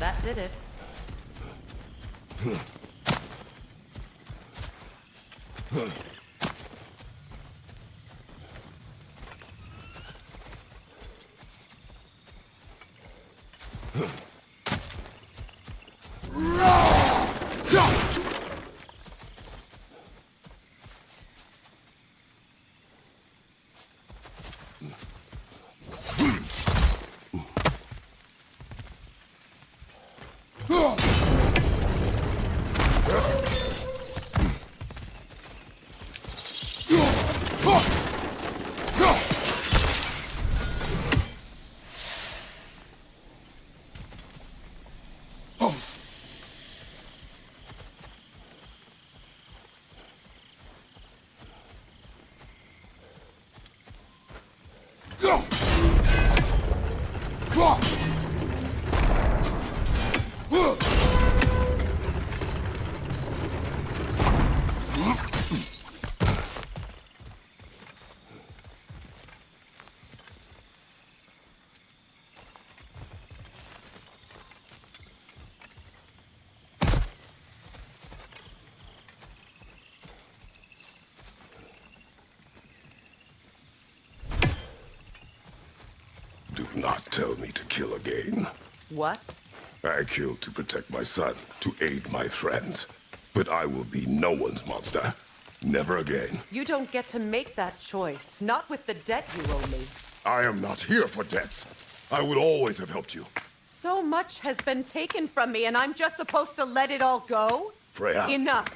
That did it. Do not tell me to kill again. What? I killed to protect my son, to aid my friends. But I will be no one's monster. Never again. You don't get to make that choice. Not with the debt you owe me. I am not here for debts. I would always have helped you. So much has been taken from me, and I'm just supposed to let it all go? Freya. Enough.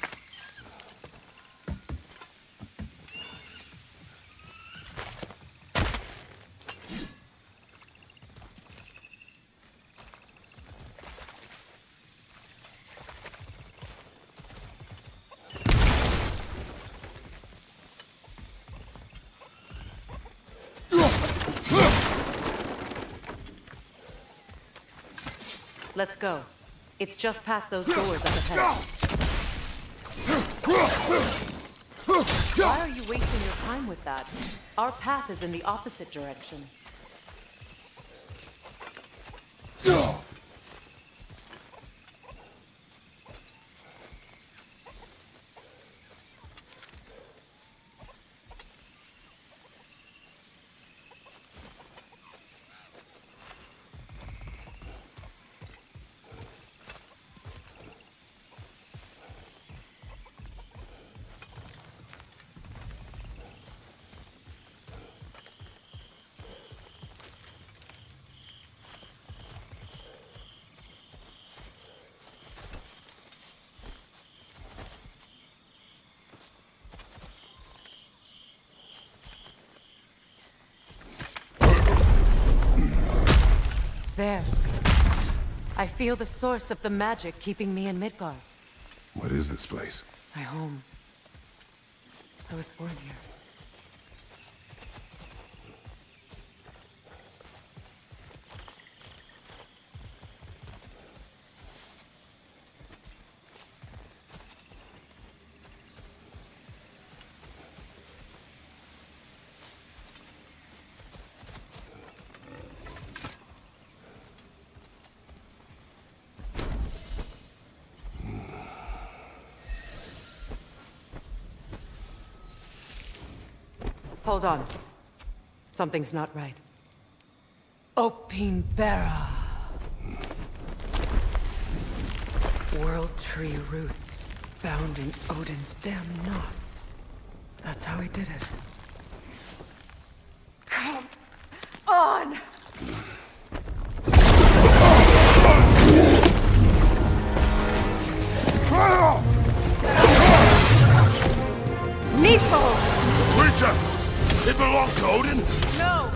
Let's go. It's just past those doors up ahead. Why are you wasting your time with that? Our path is in the opposite direction. There. I feel the source of the magic keeping me in Midgard. What is this place? My home. I was born here. Hold on. Something's not right. Opinbera. World tree roots bound in Odin's damn knots. That's how he did it. Come on! Needful! Creature! It belongs to Odin? No!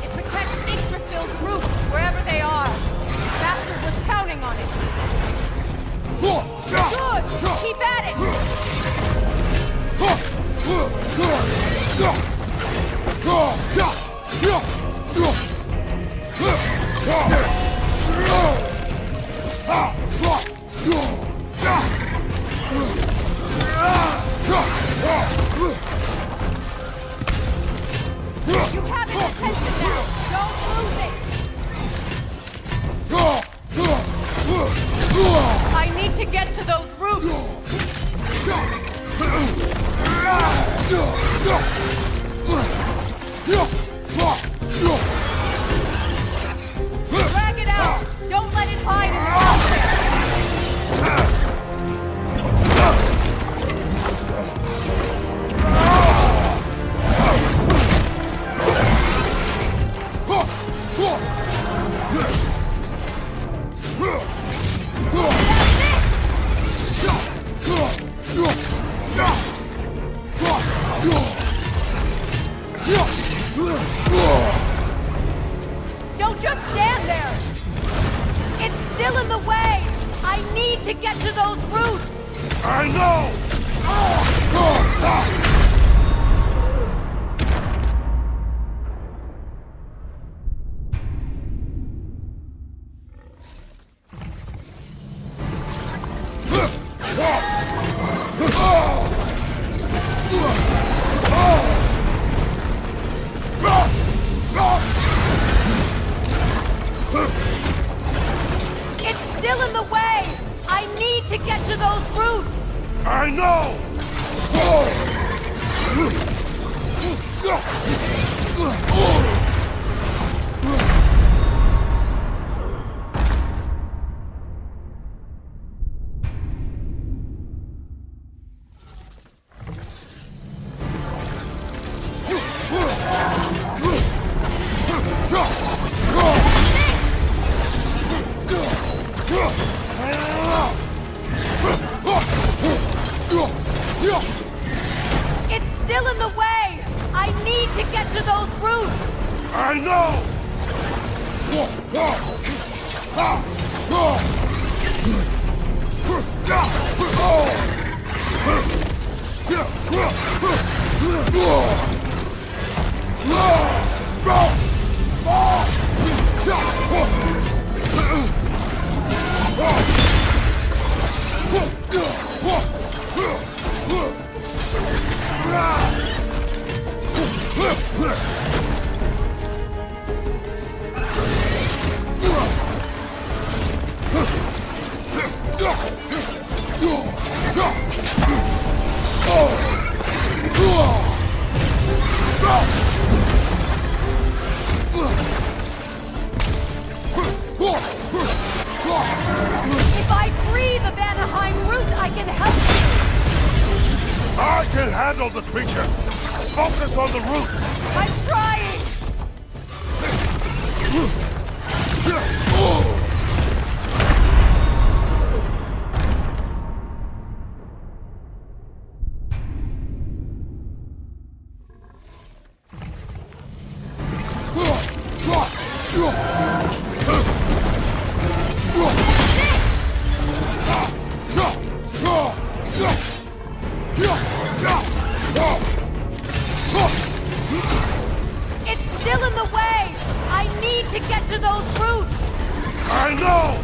It protects Yggdrasil's roots, wherever they are. Bastard was counting on it. Good! Keep at it! I need to get to those roots! Drag it out! Don't let it hide in the mountain! Don't just stand there! It's still in the way! I need to get to those roots! I know! It's still in the way! I need to get to those roots! I know! It's still in the way! I need to get to those roots! I know! If I free the Vanaheim root, I can help you! I can handle the creature! Focus on the root! I'm trying! It's still in the way! I need to get to those roots! I know!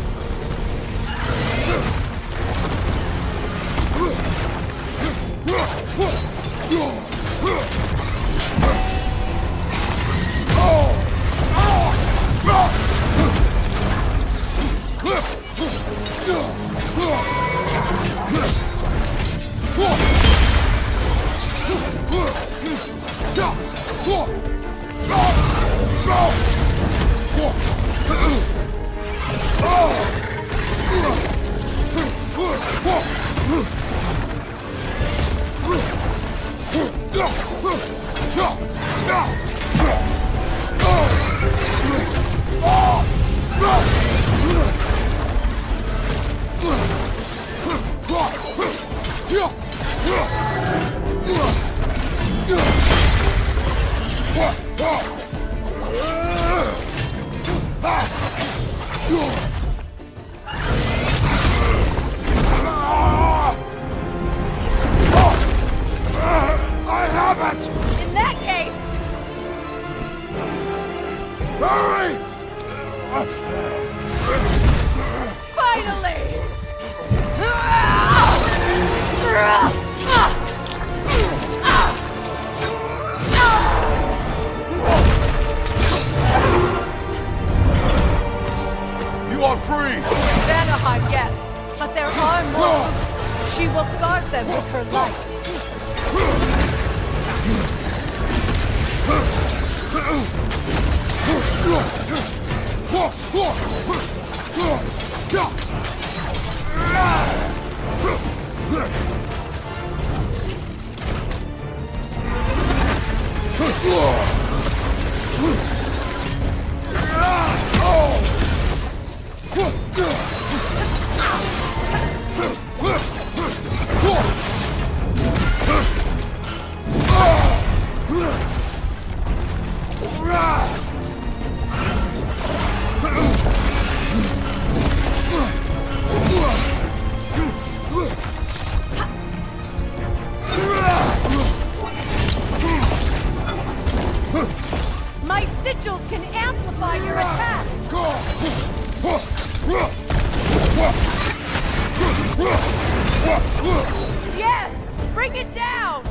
are free! Vanaheim, yes, but there are more roots. She will guard them with her life. My sigils can amplify your attacks! Yes! Bring it down!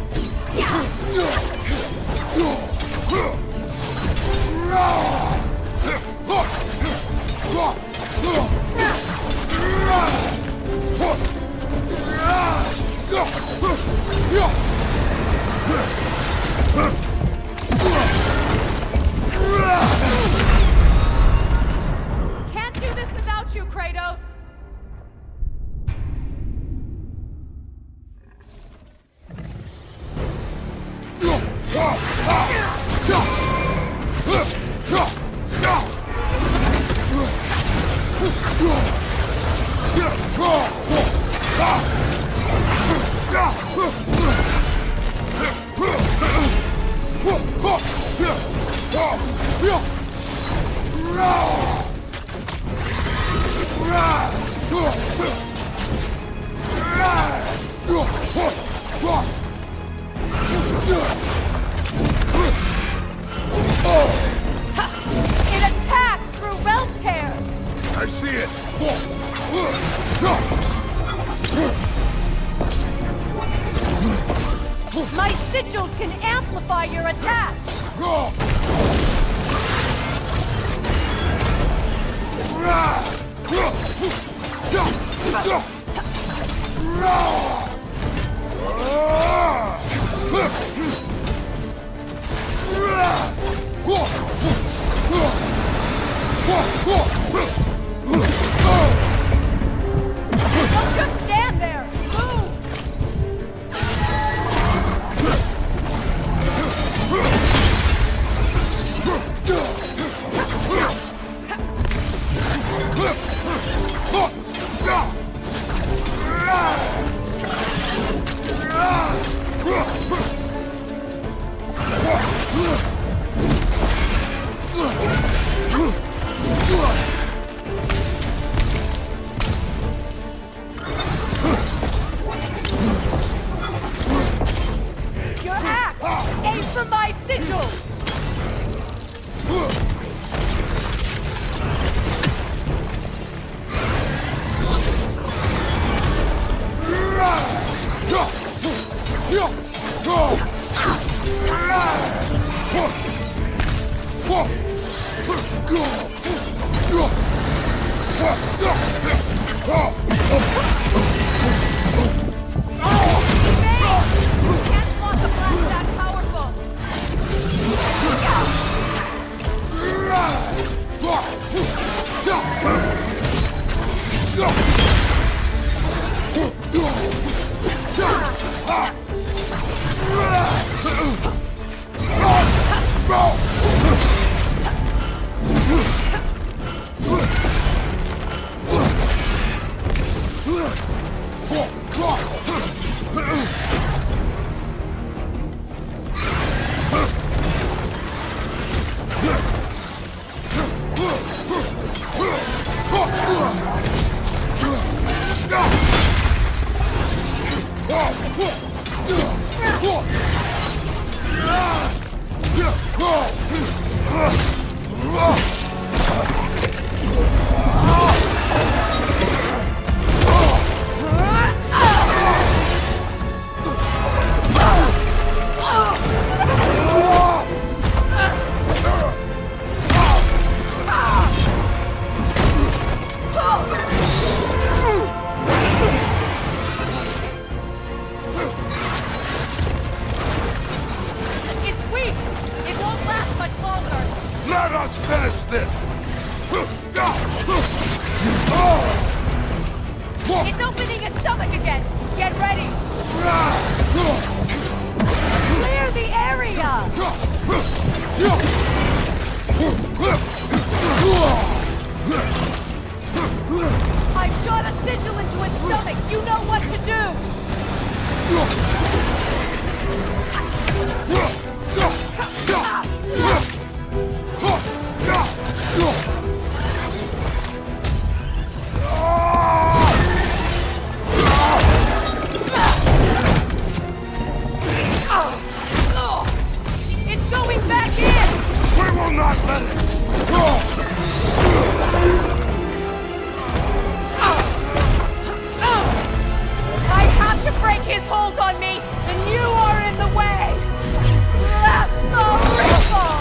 Can't do this without you, Kratos! It attacks through realm tears! I see it! My sigils can amplify your attacks! Don't just stand there! Move! Your axe! Aim for my sigils! Can't block a blast that powerful! Go! public again! Get ready! Clear the area! I shot a sigil into its stomach! You know what to do! It's going back in! We will not let it! I have to break his hold on me, and you are in the way! That's the ripple!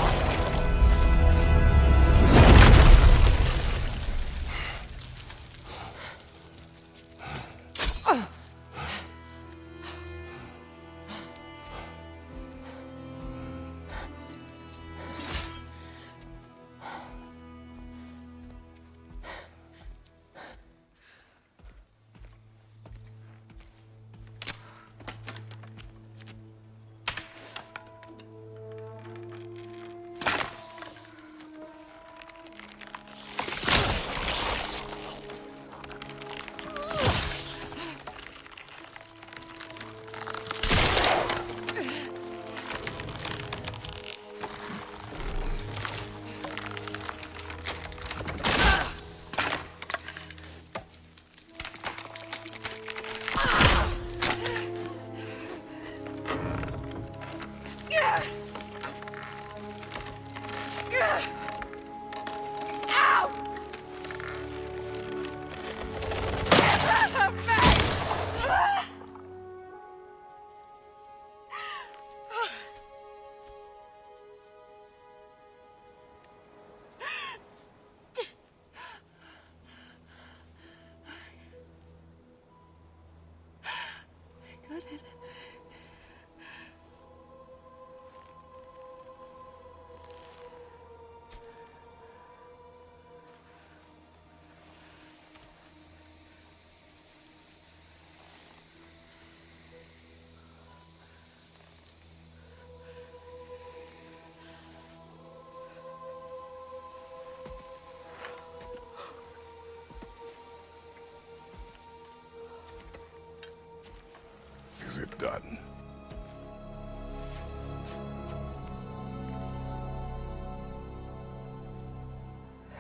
Is it done?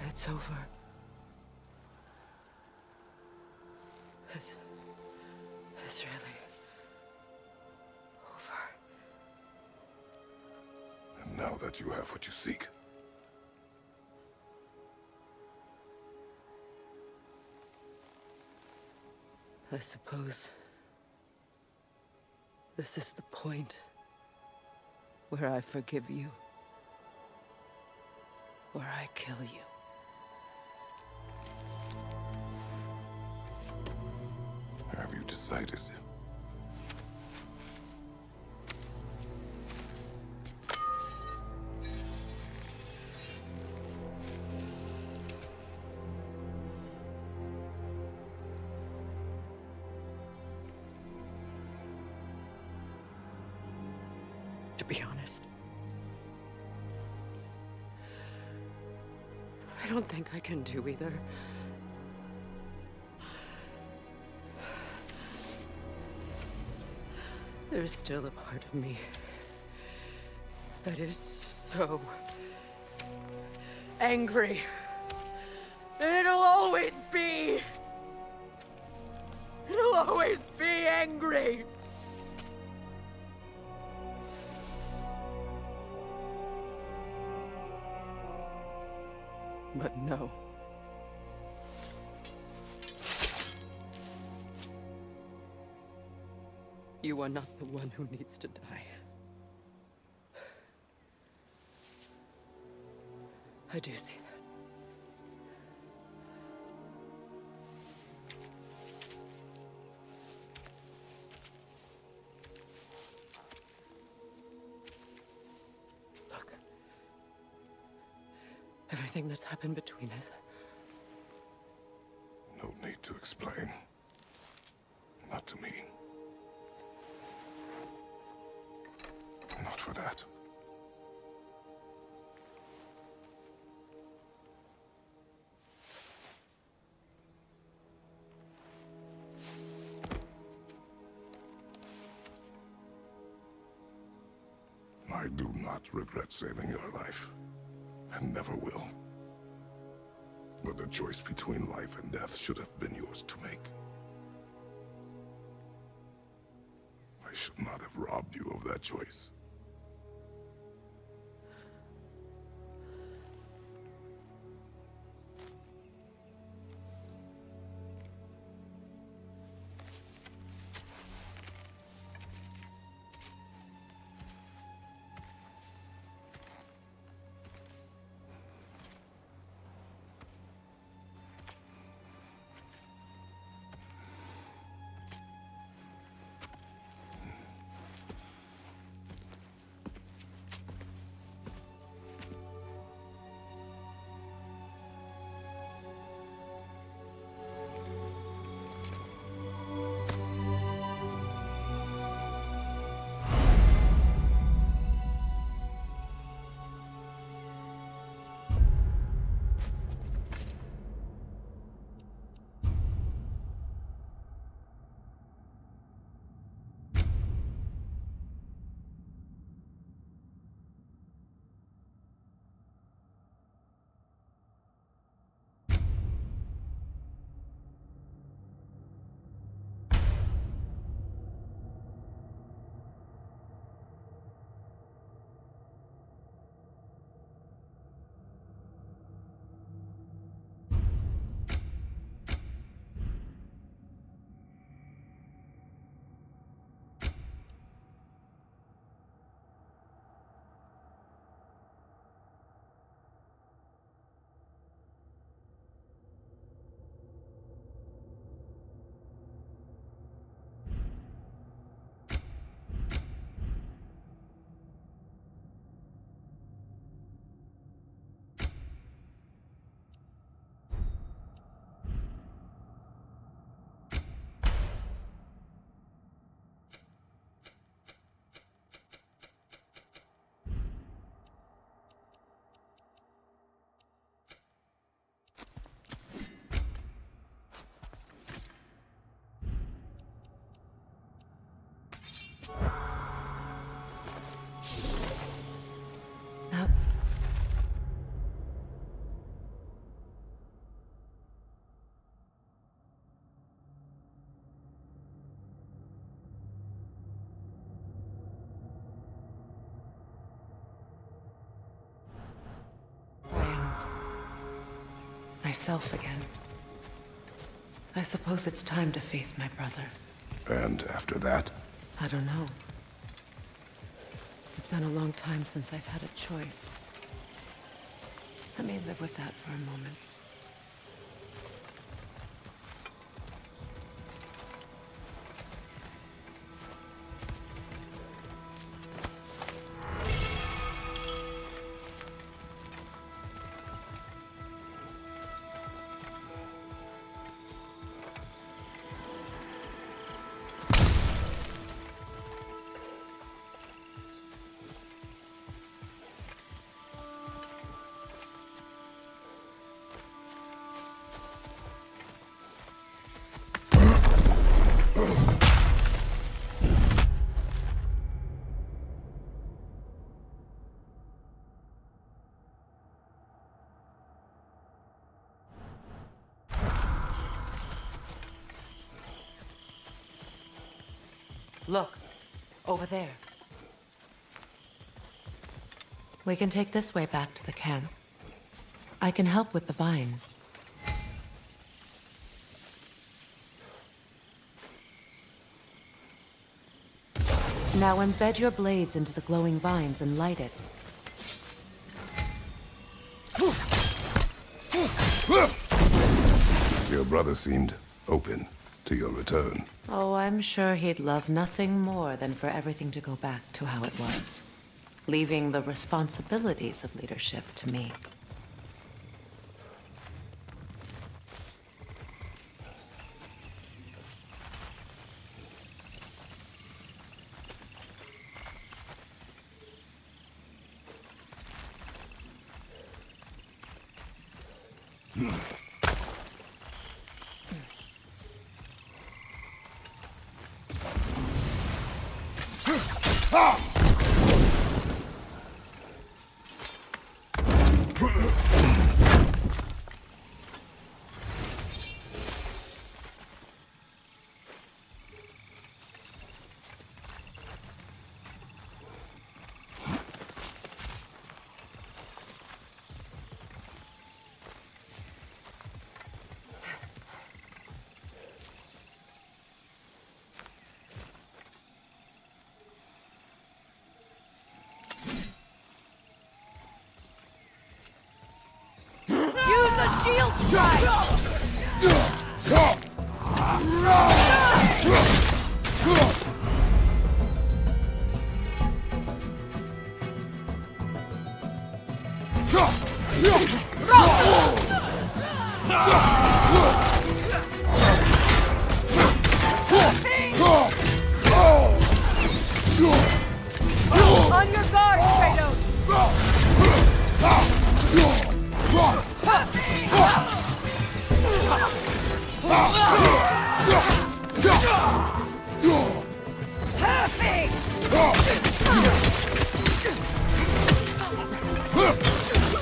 It's over. It's really over. And now that you have what you seek, I suppose this is the point where I forgive you, where I kill you. have you decided? To be honest, I don't think I can do either. There's still a part of me that is so angry. And it'll always be. It'll always be angry. But no. You are not the one who needs to die. I do see that. Look. Everything that's happened between us. No need to explain. I I do not regret saving your life, and never will. But the choice between life and death should have been yours to make. I should not have robbed you of that choice. Myself again. I suppose it's time to face my brother. And after that? I don't know. It's been a long time since I've had a choice. Let me live with that for a moment. Look, over there. We can take this way back to the camp. I can help with the vines. Now embed your blades into the glowing vines and light it. Your brother seemed open to your return. Oh, I'm sure he'd love nothing more than for everything to go back to how it was, leaving the responsibilities of leadership to me. Shield strike! On your guard, Kratos!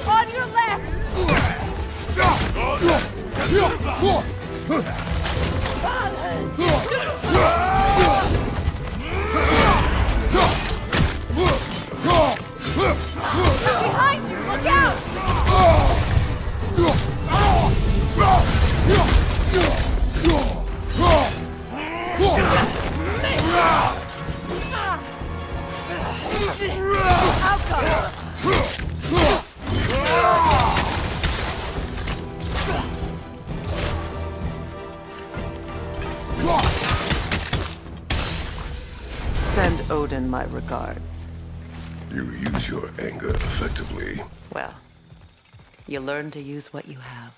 On your left! Behind you! Look out! Outcome! Send Odin my regards. You use your anger effectively. Well, you learn to use what you have.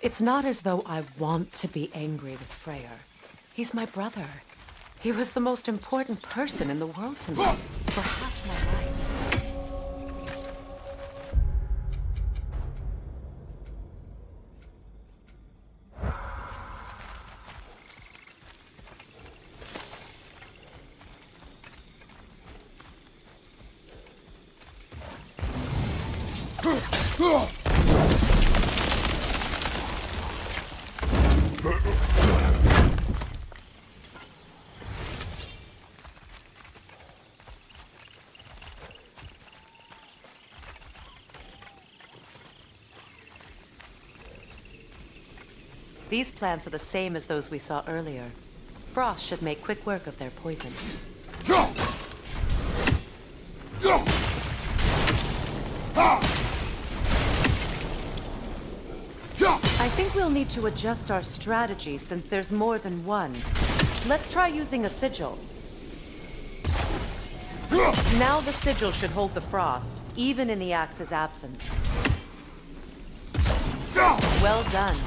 It's not as though I want to be angry with Freyr. He's my brother. He was the most important person in the world to me for half my life. These plants are the same as those we saw earlier. Frost should make quick work of their poison. I think we'll need to adjust our strategy since there's more than one. Let's try using a sigil. Now the sigil should hold the frost, even in the axe's absence. Well done.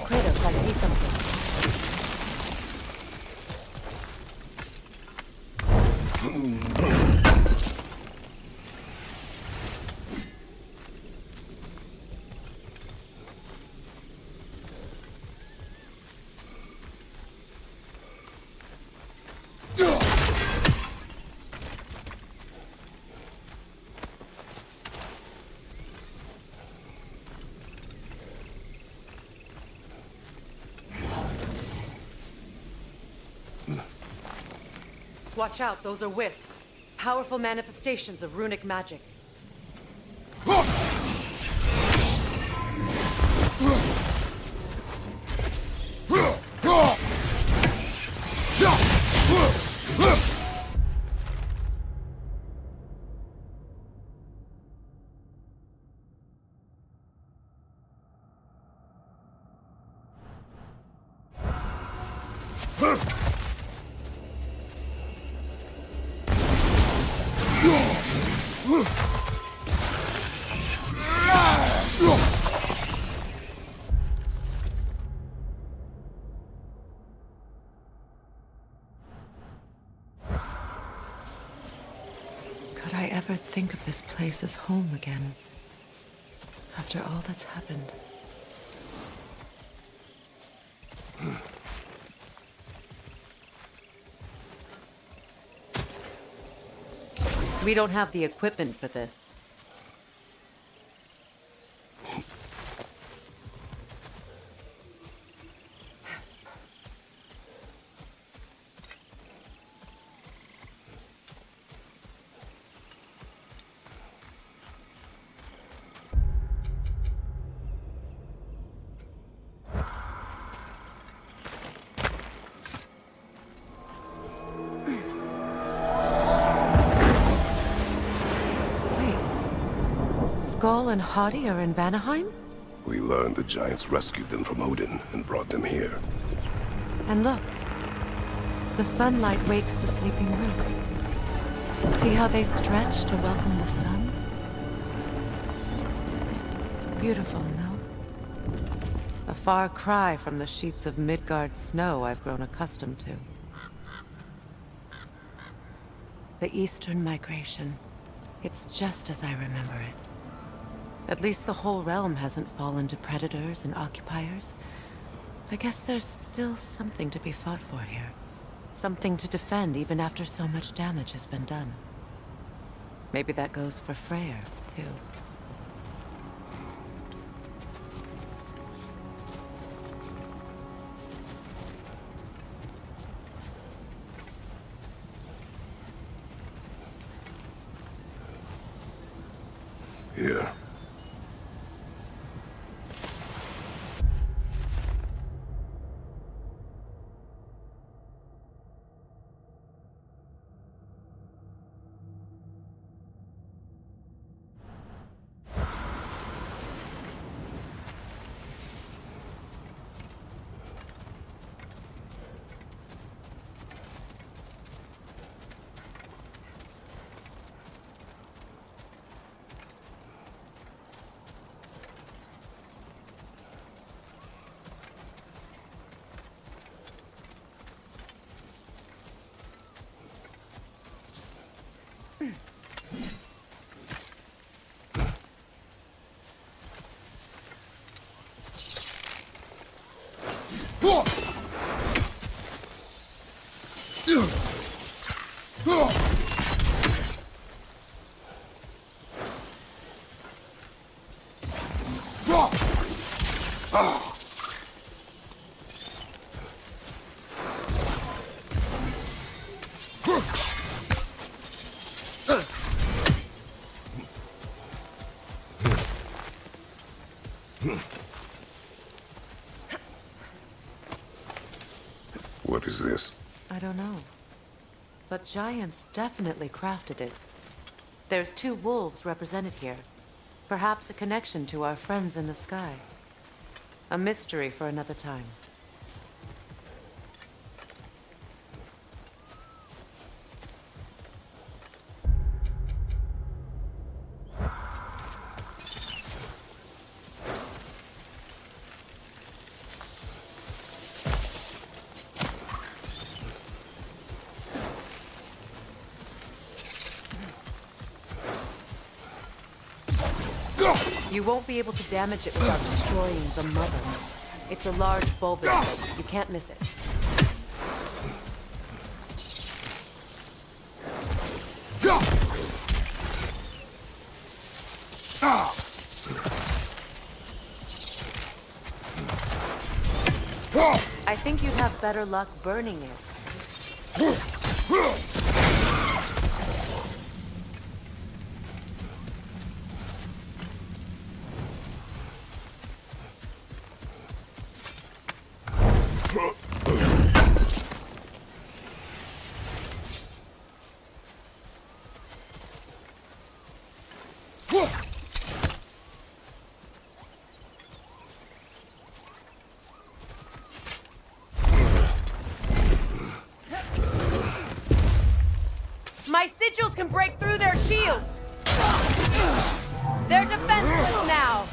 Kratos, I see something. Watch out, those are wisps. Powerful manifestations of runic magic. Could I ever think of this place as home again? After all that's happened. We don't have the equipment for this. Skull and Hadi are in Vanaheim? We learned the giants rescued them from Odin and brought them here. And look, the sunlight wakes the sleeping roots. See how they stretch to welcome the sun? Beautiful, no? A far cry from the sheets of Midgard snow I've grown accustomed to. The Eastern Migration. It's just as I remember it. At least the whole realm hasn't fallen to predators and occupiers. I guess there's still something to be fought for here. Something to defend even after so much damage has been done. Maybe that goes for Freyr, too. Here. What is this? I don't know. But giants definitely crafted it. There's 2 wolves represented here. Perhaps a connection to our friends in the sky. A mystery for another time. You won't be able to damage it without destroying the mother. It's a large bulbous thing. You can't miss it. I think you'd have better luck burning it. sigils can break through their shields! They're defenseless now!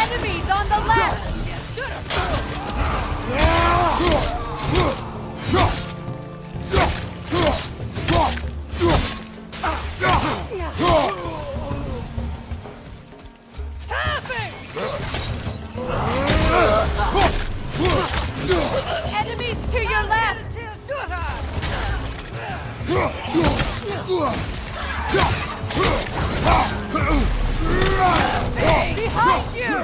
Enemies on the left! Enemies to your left! Behind you!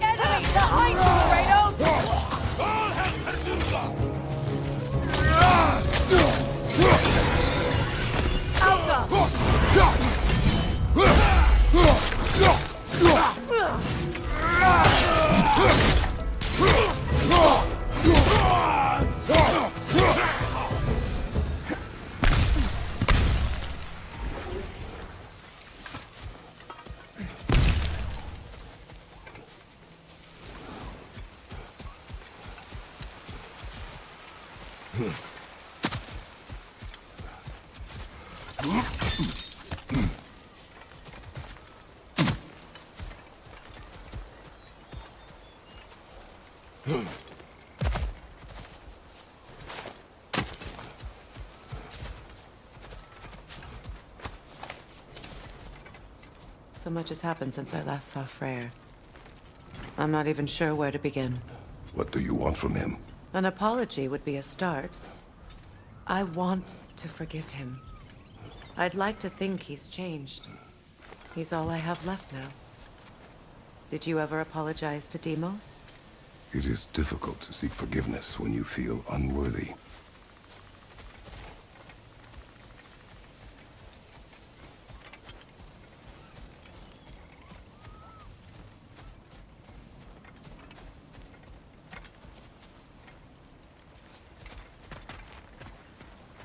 Enemy behind you, Kratos! So much has happened since I last saw Freyr. I'm not even sure where to begin. What do you want from him? An apology would be a start. I want to forgive him. I'd like to think he's changed. He's all I have left now. Did you ever apologize to Deimos? It is difficult to seek forgiveness when you feel unworthy.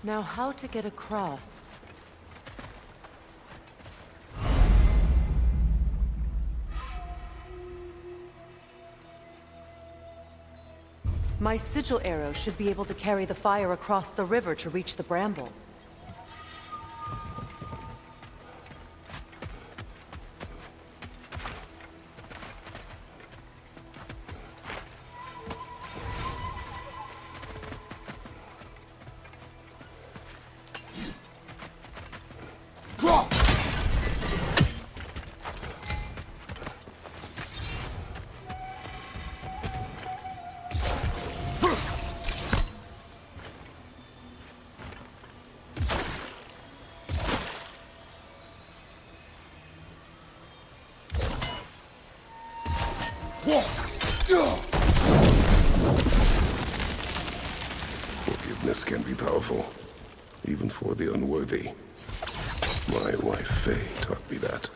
Now, how to get across? My sigil arrow should be able to carry the fire across the river to reach the bramble. Forgiveness can be powerful, even for the unworthy. My wife, Faye, taught me that.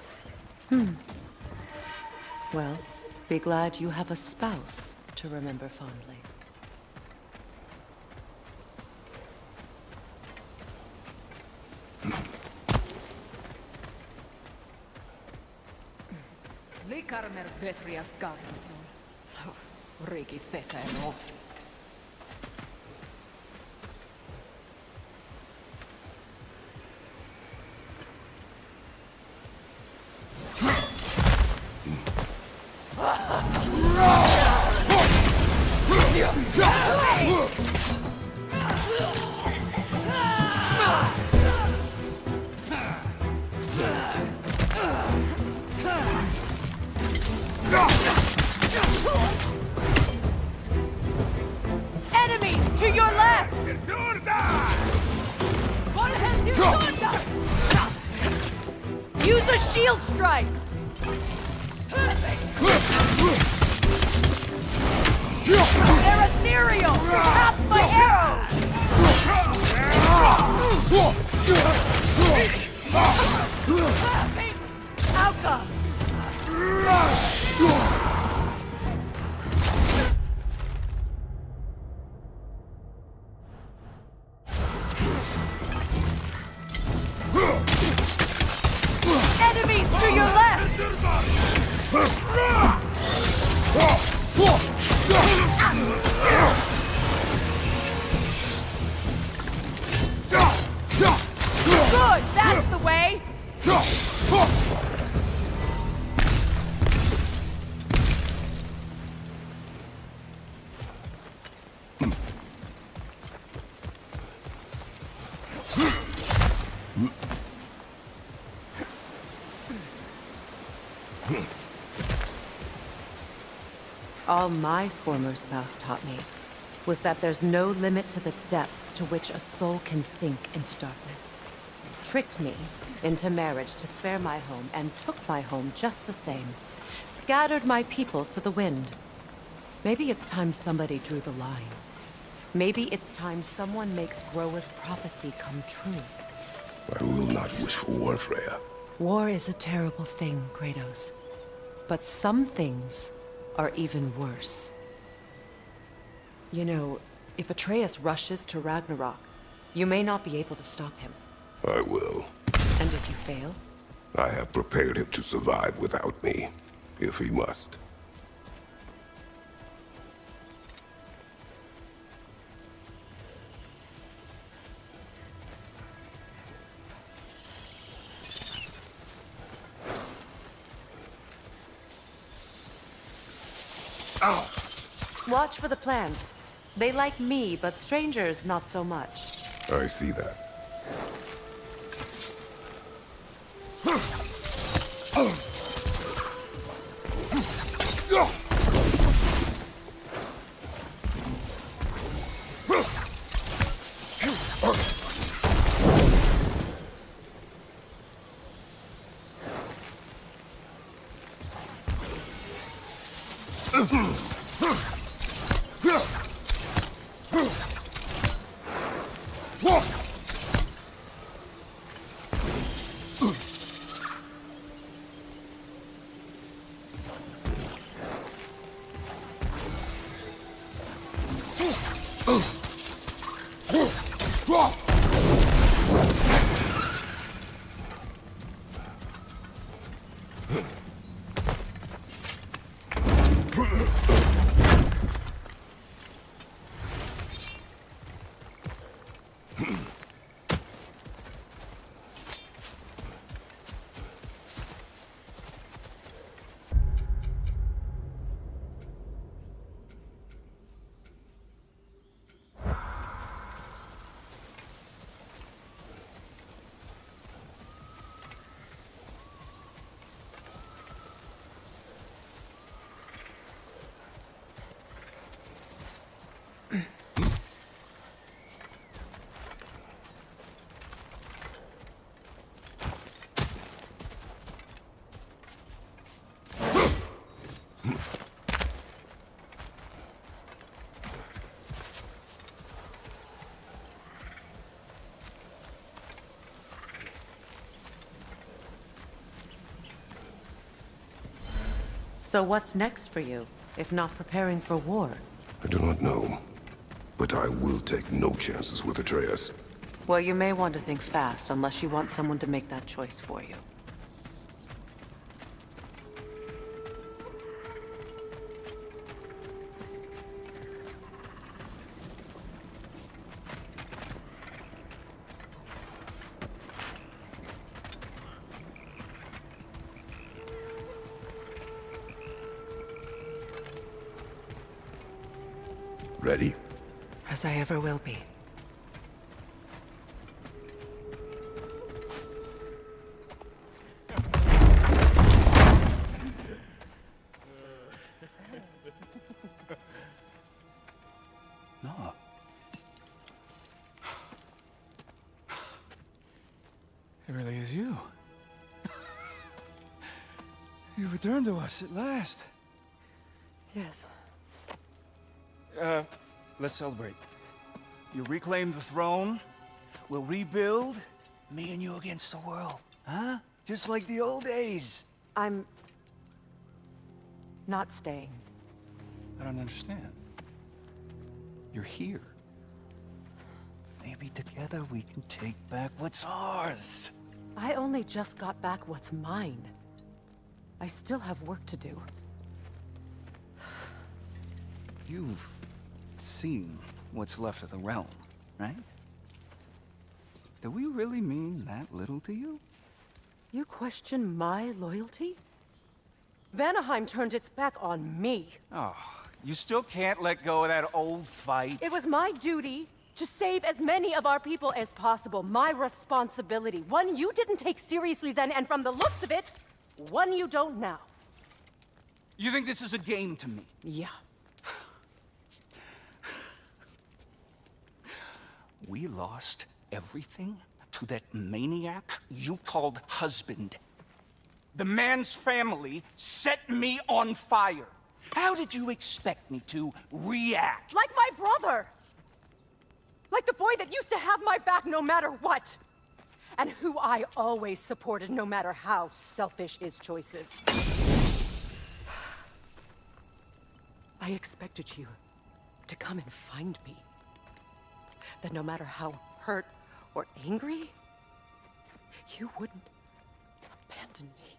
Well, be glad you have a spouse to remember fondly. Likarmer Petrias Garnison. Riki Thesero. Shield strike! They're ethereal! Tap my arrows! Outcome! Enemies to your left! Good, that's the way! All my former spouse taught me was that there's no limit to the depths to which a soul can sink into darkness. Tricked me into marriage to spare my home and took my home just the same. Scattered my people to the wind. Maybe it's time somebody drew the line. Maybe it's time someone makes Groa's prophecy come true. I will not wish for war, Freya. War is a terrible thing, Kratos. But some things are even worse. You know, if Atreus rushes to Ragnarok, you may not be able to stop him. I will. And if you fail? I have prepared him to survive without me, if he must. Watch for the plants. They like me, but strangers not so much. I see that. So what's next for you, if not preparing for war? I do not know, but I will take no chances with Atreus. Well, you may want to think fast, unless you want someone to make that choice for you. Ready? As I ever will be. No. It really is you. You returned to us at last. Yes. Let's celebrate. You reclaim the throne. We'll rebuild. Me and you against the world. Huh? Just like the old days. I'm not staying. I don't understand. You're here. Maybe together we can take back what's ours. I only just got back what's mine. I still have work to do. You've seen what's left of the realm, right? Do we really mean that little to you? You question my loyalty? Vanaheim turned its back on me. Oh, you still can't let go of that old fight? It was my duty to save as many of our people as possible. My responsibility. One you didn't take seriously then, and from the looks of it, one you don't now. You think this is a game to me? Yeah. We lost everything to that maniac you called husband. The man's family set me on fire. How did you expect me to react? Like my brother! Like the boy that used to have my back no matter what! And who I always supported no matter how selfish his choices. I expected you to come and find me. That no matter how hurt or angry, you wouldn't abandon me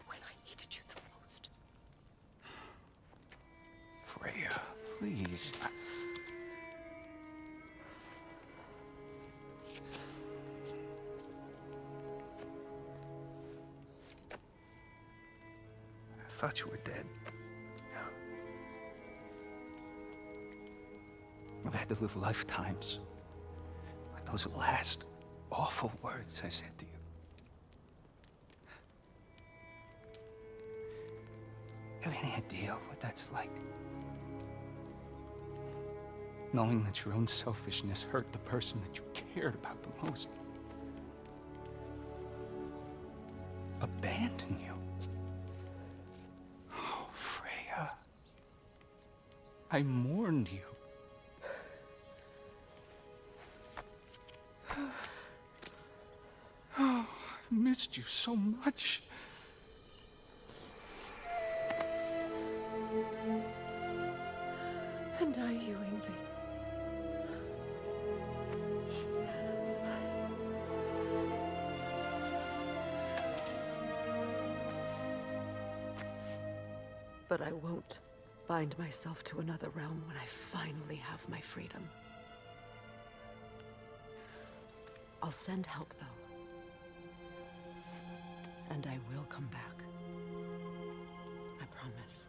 when I needed you the most. Freya, please. I thought you were dead. I've had to live lifetimes with those last awful words I said to you. Have any idea what that's like? Knowing that your own selfishness hurt the person that you cared about the most. Abandon you. Oh, Freya. I mourned you. Oh, I've missed you so much. And are you, Ingvi? But I won't bind myself to another realm when I finally have my freedom. I'll send help, though. And I will come back. I promise.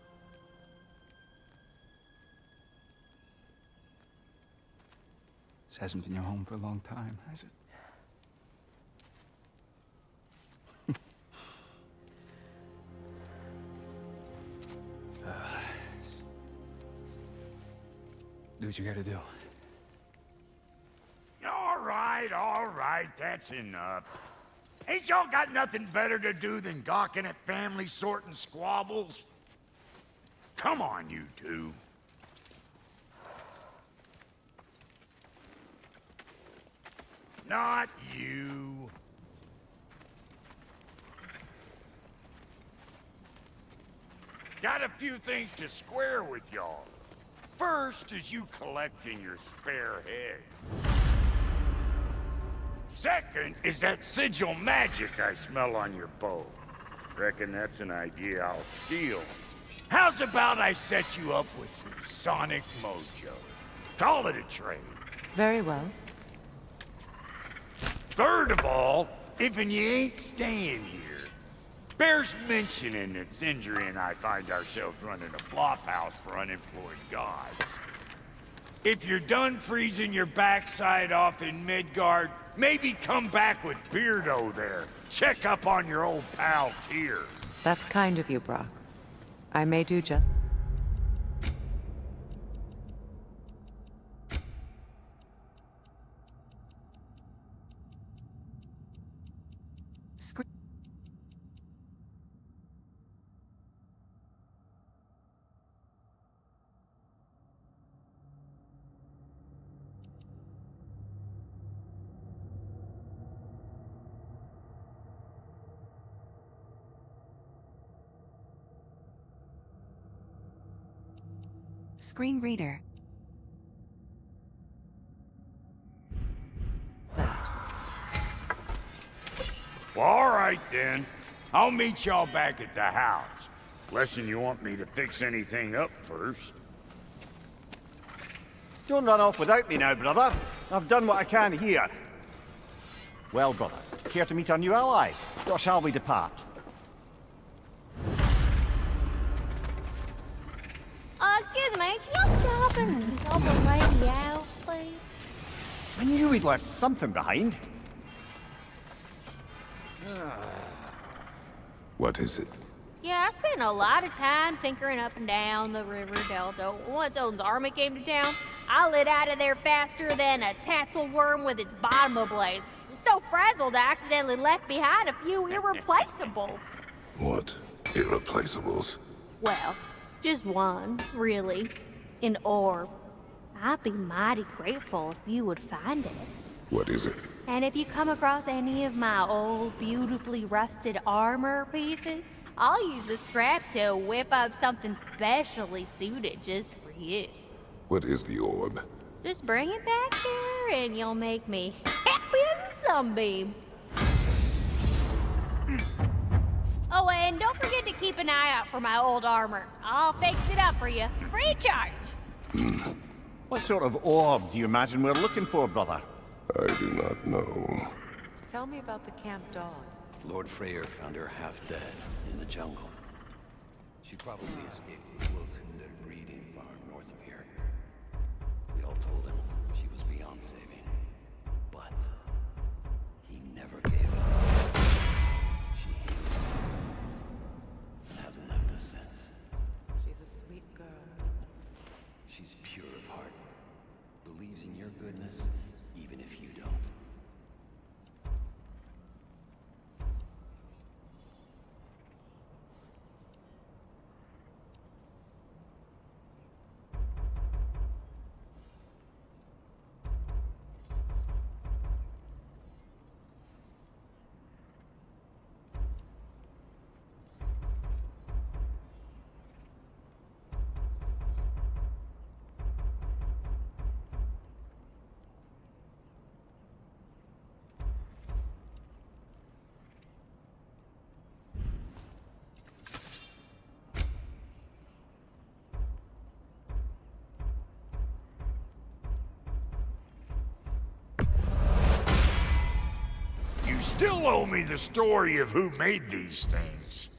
This hasn't been your home for a long time, has it? Do what you gotta do. All right, that's enough. Ain't y'all got nothing better to do than gawking at family sorting squabbles? Come on, you two. Not you. Got a few things to square with y'all. First is you collecting your spare heads. Second is that sigil magic I smell on your bow. Reckon that's an idea I'll steal. How's about I set you up with some sonic mojo? Call it a trade. Very well. Third of all, if you ain't staying here, bears mentioning that Sindri and I find ourselves running a flop house for unemployed gods. If you're done freezing your backside off in Midgard, maybe come back with Beardo there. Check up on your old pal Tyr. That's kind of you, Brock. I may do just... Screen reader. That. Well, all right then. I'll meet y'all back at the house. Less'n you want me to fix anything up first. Don't run off without me now, brother. I've done what I can here. Well, brother, care to meet our new allies? Or shall we depart? Excuse me, can you stop and help the lady out, please? I knew we'd left something behind. What is it? Yeah, I spent a lot of time tinkering up and down the river delta. Once Odin's army came to town, I lit out of there faster than a tassel worm with its bottom ablaze. So frazzled, I accidentally left behind a few irreplaceables. What? Irreplaceables? Well, just one, really. An orb. I'd be mighty grateful if you would find it. What is it? And if you come across any of my old, beautifully rusted armor pieces, I'll use the scrap to whip up something specially suited just for you. What is the orb? Just bring it back here and you'll make me happy as a sunbeam. Oh, and don't forget to keep an eye out for my old armor. I'll fix it up for you, free of charge. What sort of orb do you imagine we're looking for, brother? I do not know. Tell me about the camp dog. Lord Freyr found her half dead in the jungle. She probably escaped the Wilthunde breeding farm north of here. We all told him she was beyond saving. But he never gave up. She hated him and hasn't left us since. She's a sweet girl. She's pure of heart, believes in your goodness, even if you don't. You still owe me the story of who made these things.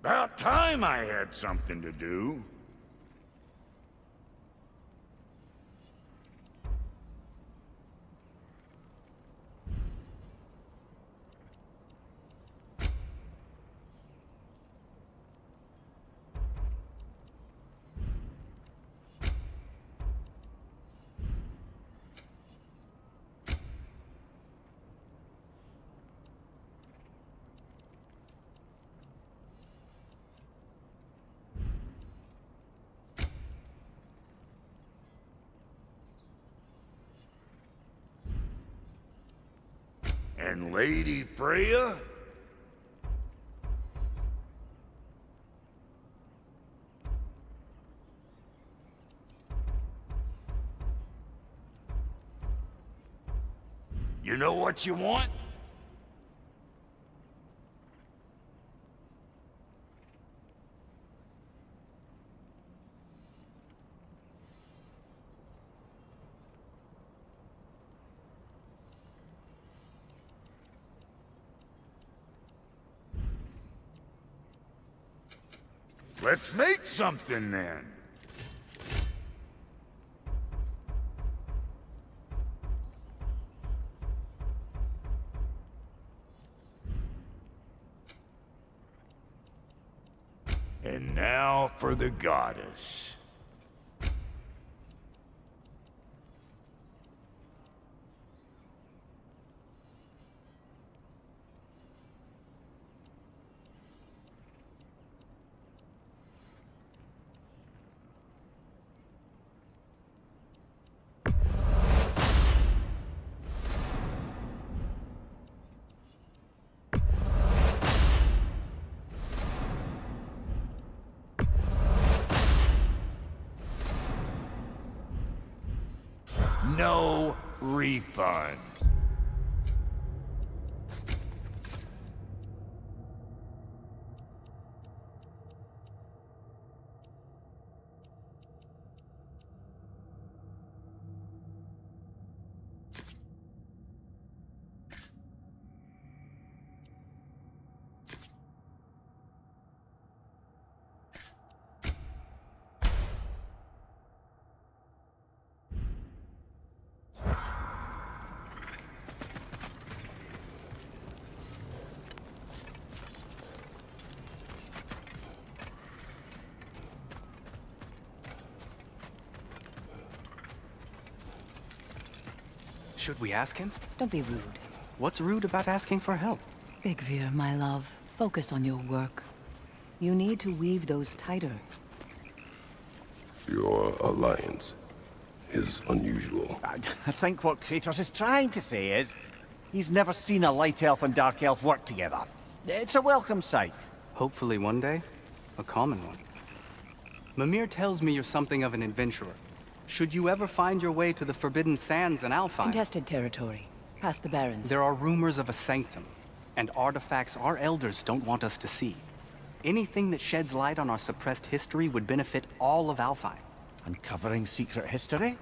About time I had something to do. And Lady Freya? You know what you want? Let's make something then. And now for the goddess. No refunds. Should we ask him? Don't be rude. What's rude about asking for help? Bigvir, my love, focus on your work. You need to weave those tighter. Your alliance is unusual. I think what Kratos is trying to say is, he's never seen a Light Elf and Dark Elf work together. It's a welcome sight. Hopefully one day, a common one. Mimir tells me you're something of an adventurer. Should you ever find your way to the Forbidden Sands in Alfheim... Contested territory. Past the Barrens. There are rumors of a sanctum, and artifacts our elders don't want us to see. Anything that sheds light on our suppressed history would benefit all of Alfheim. Uncovering secret history?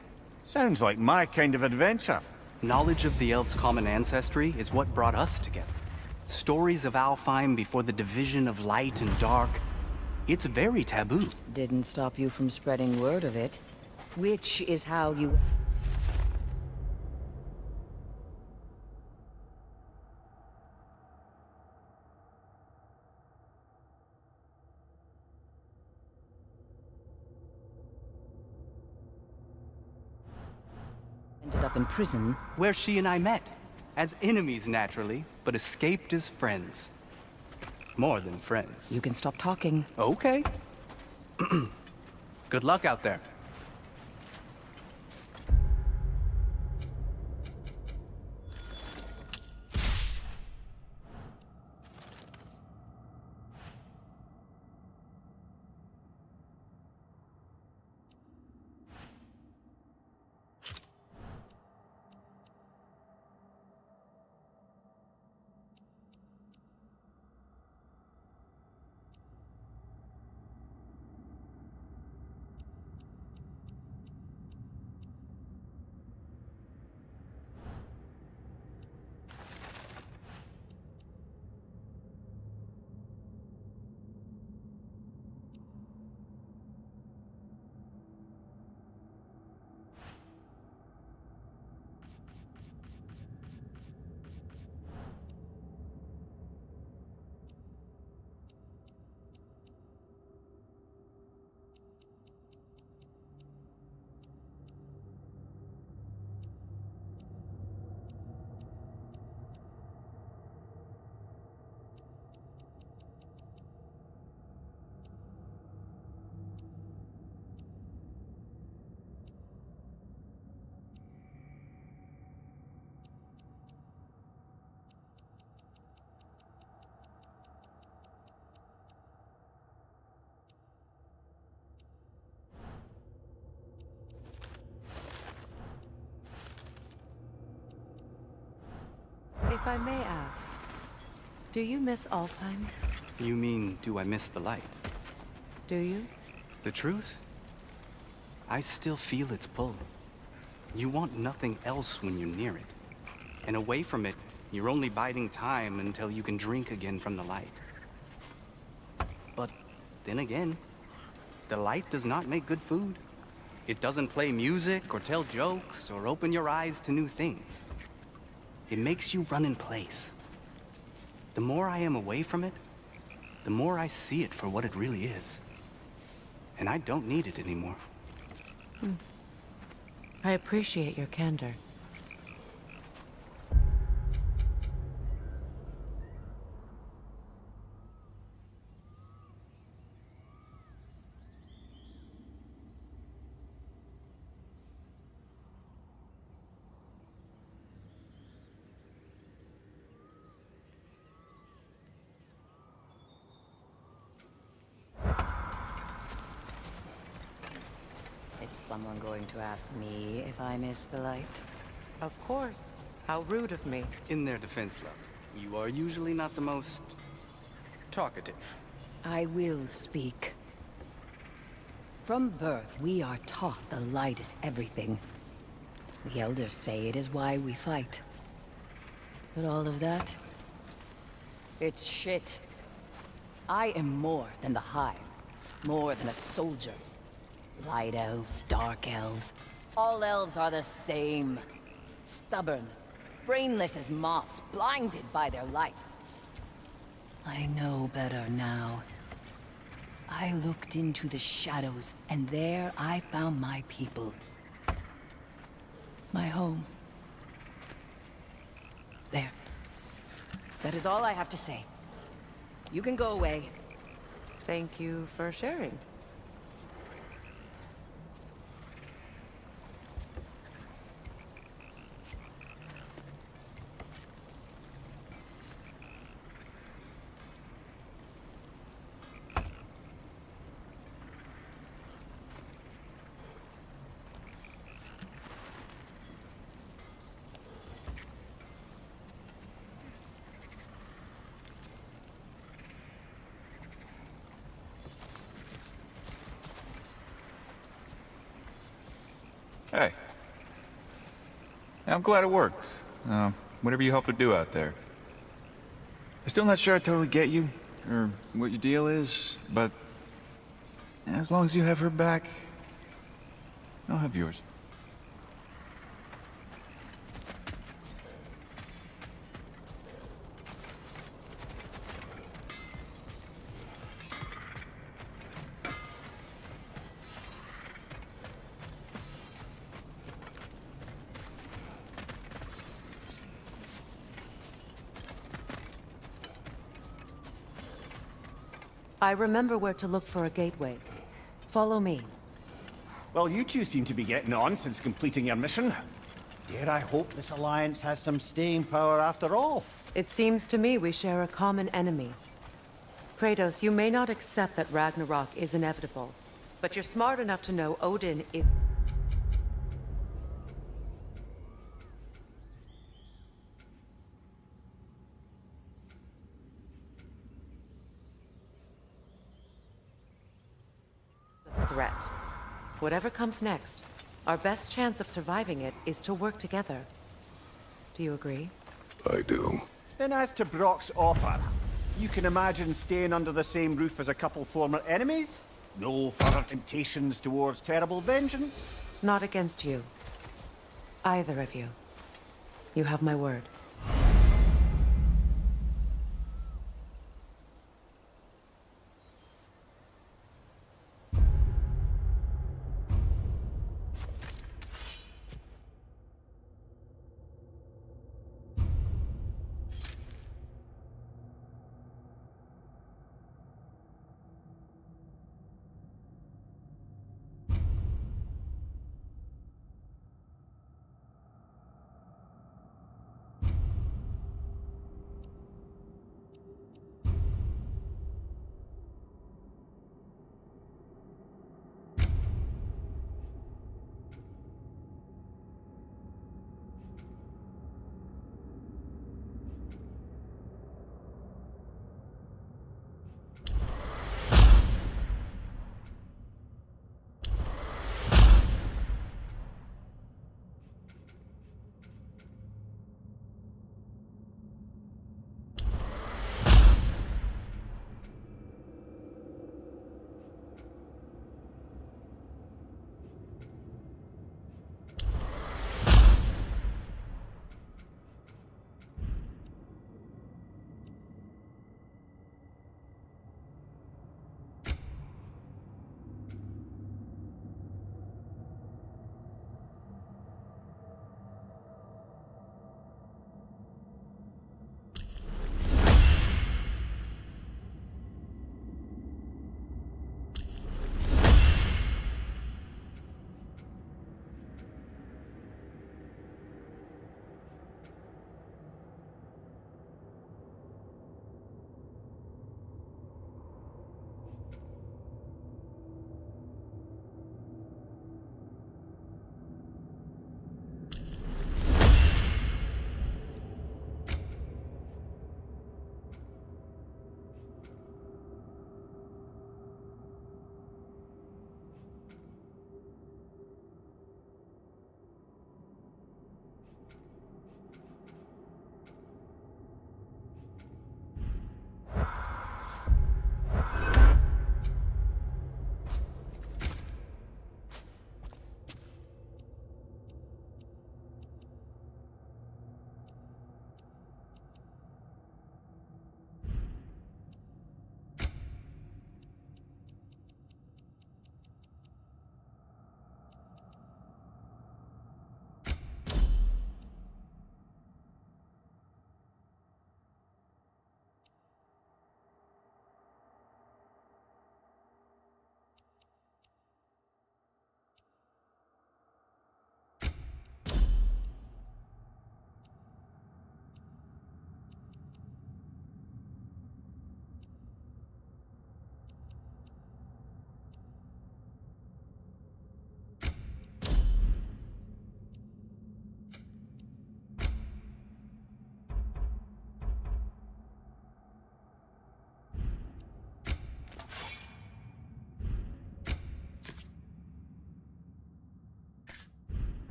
Sounds like my kind of adventure. Knowledge of the elves' common ancestry is what brought us together. Stories of Alfheim before the division of light and dark. It's very taboo. Didn't stop you from spreading word of it. Which is how you... ended up in prison. Where she and I met. As enemies, naturally, but escaped as friends. More than friends. You can stop talking. Okay. Good luck out there. If I may ask, do you miss Alfheim? You mean, do I miss the light? Do you? The truth? I still feel its pull. You want nothing else when you're near it. And away from it, you're only biding time until you can drink again from the light. But then again, The light does not make good food. It doesn't play music or tell jokes or open your eyes to new things. It makes you run in place. The more I am away from it, the more I see it for what it really is. And I don't need it anymore. I appreciate your candor. Is someone going to ask me if I miss the light? Of course. How rude of me. In their defense, love, you are usually not the most talkative. I will speak. From birth, we are taught the light is everything. The elders say it is why we fight. But all of that, it's shit. I am more than the Hive, more than a soldier. Light elves, dark elves, all elves are the same. Stubborn, brainless as moths, blinded by their light. I know better now. I looked into the shadows, and there I found my people. My home. There. That is all I have to say. You can go away. Thank you for sharing. Hey. I'm glad it worked. Whatever you helped her do out there. I'm still not sure I totally get you, or what your deal is, but as long as you have her back, I'll have yours. I remember where to look for a gateway. Follow me. Well, you two seem to be getting on since completing your mission. Dare I hope this alliance has some staying power after all? It seems to me we share a common enemy. Kratos, you may not accept that Ragnarok is inevitable, but you're smart enough to know Odin is... a threat. Whatever comes next, our best chance of surviving it is to work together. Do you agree? I do. Then as to Brock's offer, you can imagine staying under the same roof as a couple former enemies? No further temptations towards terrible vengeance? Not against you. Either of you. You have my word.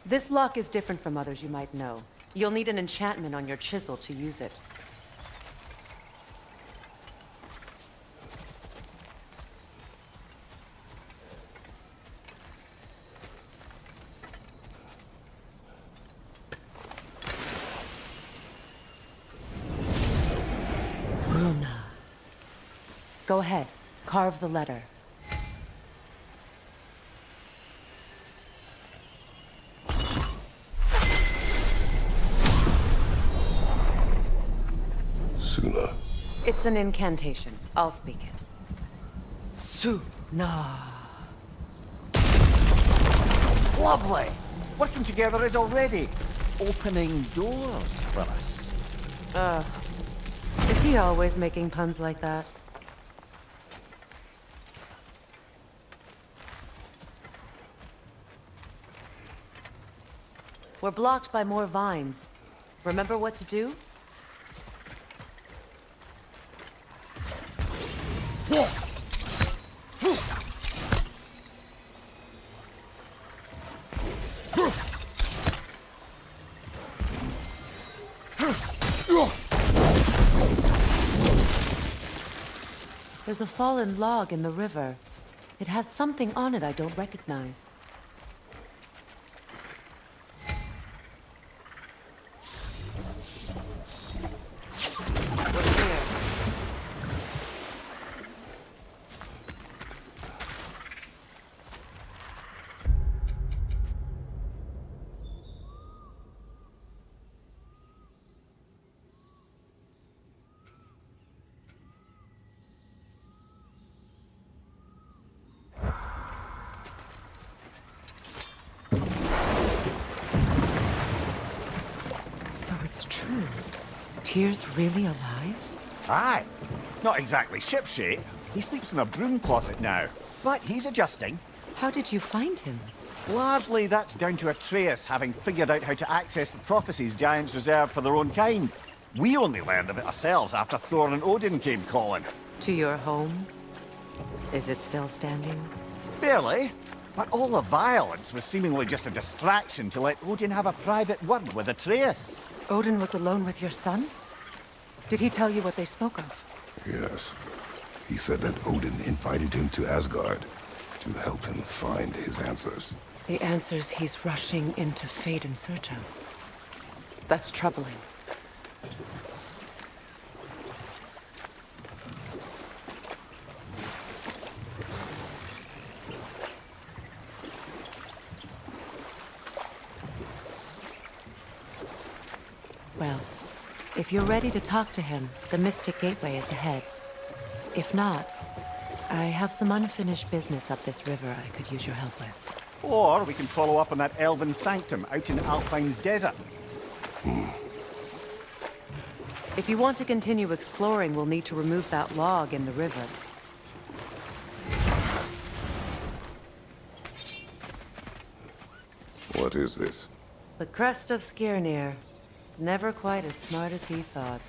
This lock is different from others you might know. You'll need an enchantment on your chisel to use it. Luna. Go ahead. Carve the letter. Suna. It's an incantation. I'll speak it. Suna. Lovely! Working together is already opening doors for us. Is he always making puns like that? We're blocked by more vines. Remember what to do? There's a fallen log in the river. It has something on it I don't recognize. What's there? So it's true. Tyr's really alive? Aye. Not exactly shipshape. He sleeps in a broom closet now. But he's adjusting. How did you find him? Largely that's down to Atreus having figured out how to access the prophecies giants reserved for their own kind. We only learned of it ourselves after Thor and Odin came calling. To your home? Is it still standing? Barely. But all the violence was seemingly just a distraction to let Odin have a private word with Atreus. Odin was alone with your son? Did he tell you what they spoke of? Yes. He said that Odin invited him to Asgard to help him find his answers. The answers he's rushing into fate in search of. That's troubling. Well, if you're ready to talk to him, the Mystic Gateway is ahead. If not, I have some unfinished business up this river I could use your help with. Or we can follow up on that elven sanctum out in Alfine's desert. If you want to continue exploring, we'll need to remove that log in the river. What is this? The crest of Skirnir. Never quite as smart as he thought.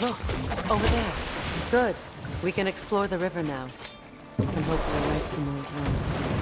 Look, over there. Good. We can explore the river now. And hopefully right some old wounds.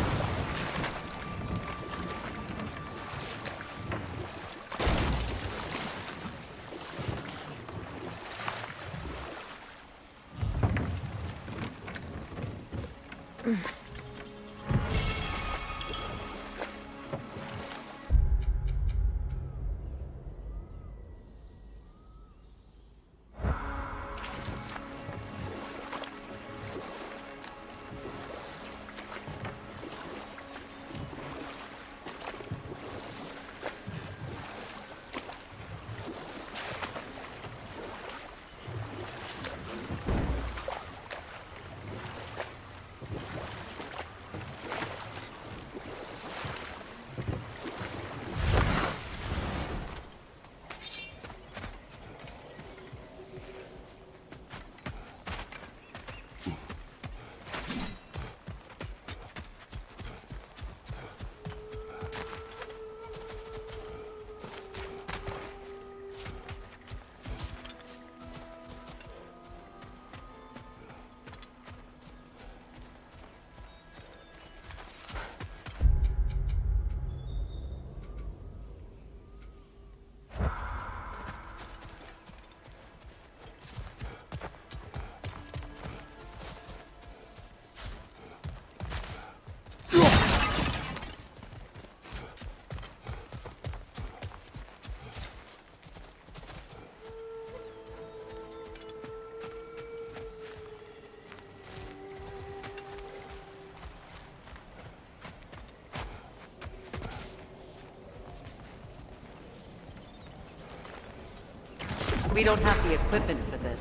We don't have the equipment for this.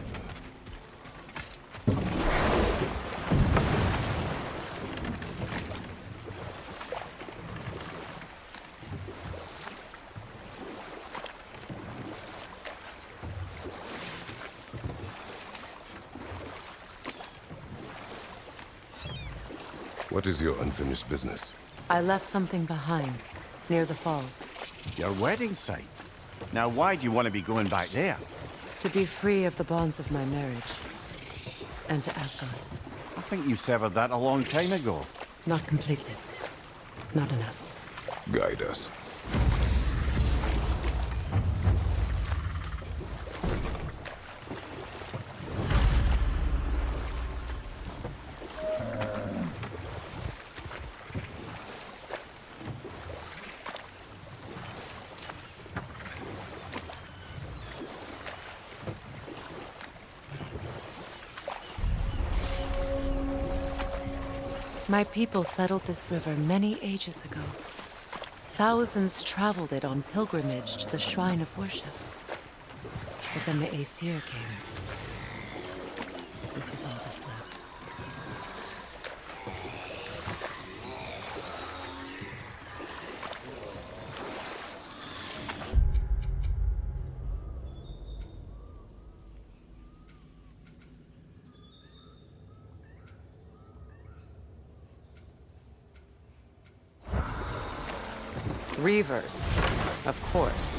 What is your unfinished business? I left something behind, near the falls. Your wedding site? Now why do you want to be going back there? To be free of the bonds of my marriage. And to Asgard. I think you severed that a long time ago. Not completely. Not enough. Guide us. My people settled this river many ages ago. Thousands traveled it on pilgrimage to the shrine of worship. But then the Aesir came. This is all that's left. Reavers, of course.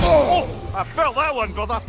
Oh! I felt that one, brother!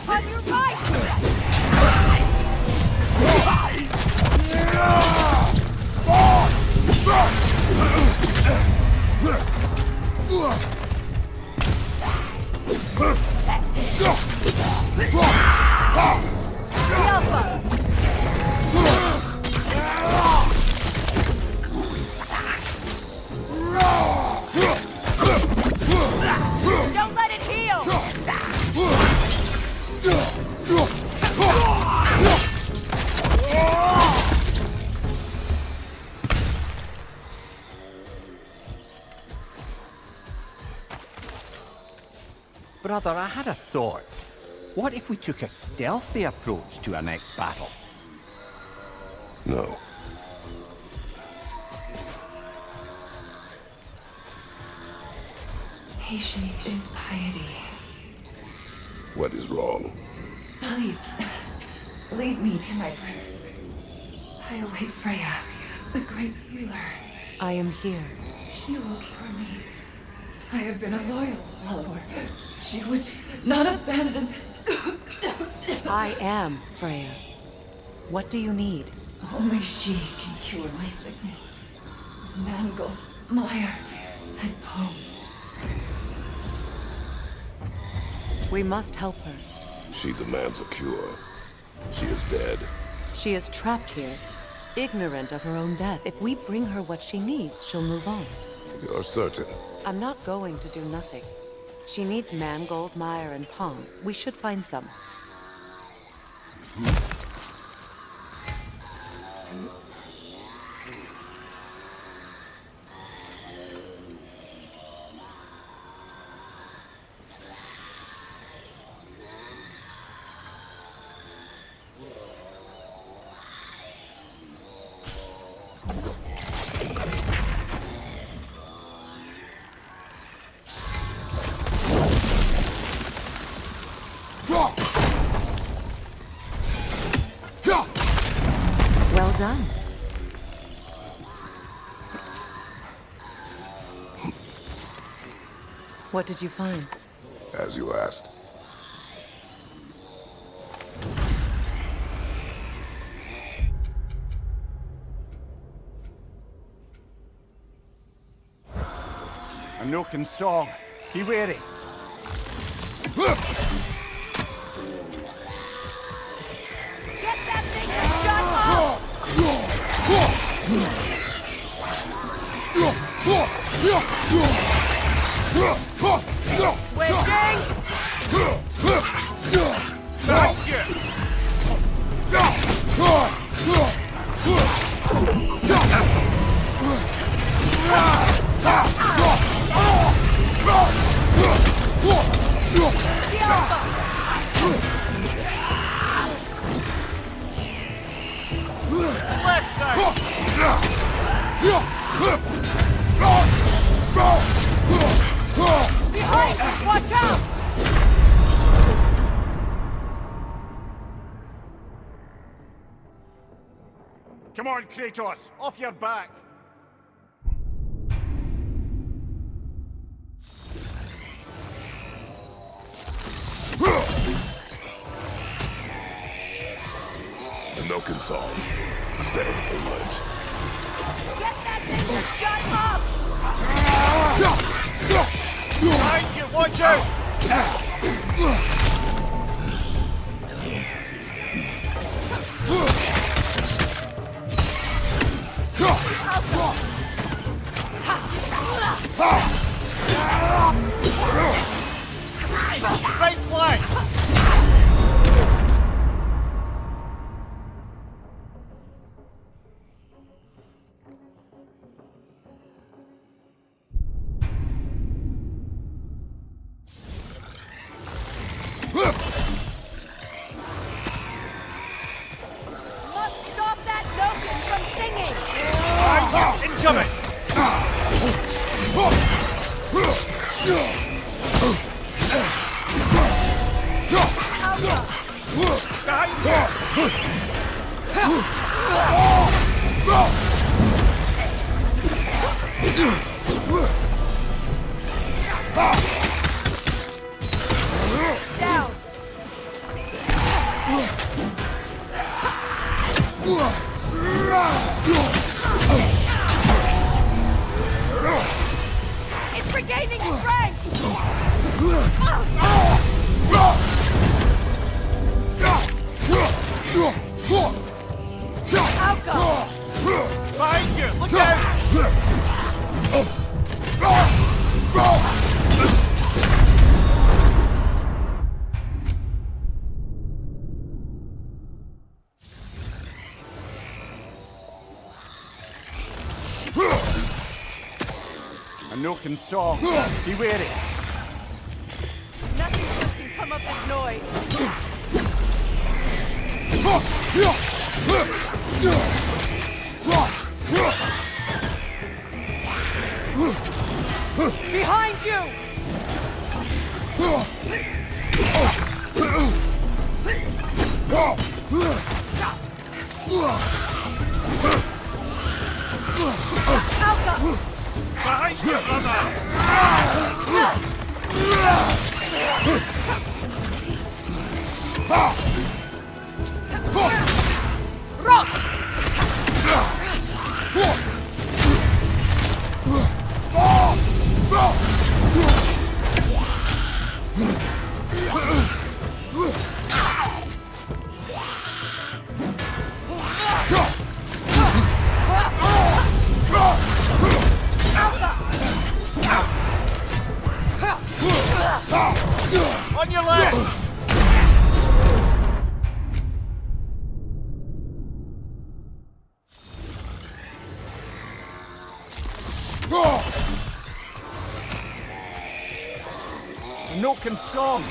On your right! Brother, I had a thought. What if we took a stealthy approach to our next battle? No. Patience is piety. What is wrong? Please, leave me to my prayers. I await Freya, the great healer. I am here. She will cure me. I have been a loyal follower. She would not abandon... I am Freya. What do you need? Only she can cure my sickness. With mangold, mire, and poem. We must help her. She demands a cure. She is dead. She is trapped here, ignorant of her own death. If we bring her what she needs, she'll move on. You're certain? I'm not going to do nothing. She needs mangold, mire, and palm. We should find some. Well done. What did you find? As you asked. A Noken song. Be wary. Get that thing and shut up! Left side! Behind! Watch out! Come on, Kratos. Off your back. The Noken song. Stay alert. Get that thing and shut up! Behind you, watch out! Right flank! Must stop that Noken from singing! Incoming! Down! It's regaining strength! Outcome! Behind you, look out! A Noken song. Be wary. Nothing noise. Behind you! Behind you, brother! Rock! On your left! No consum.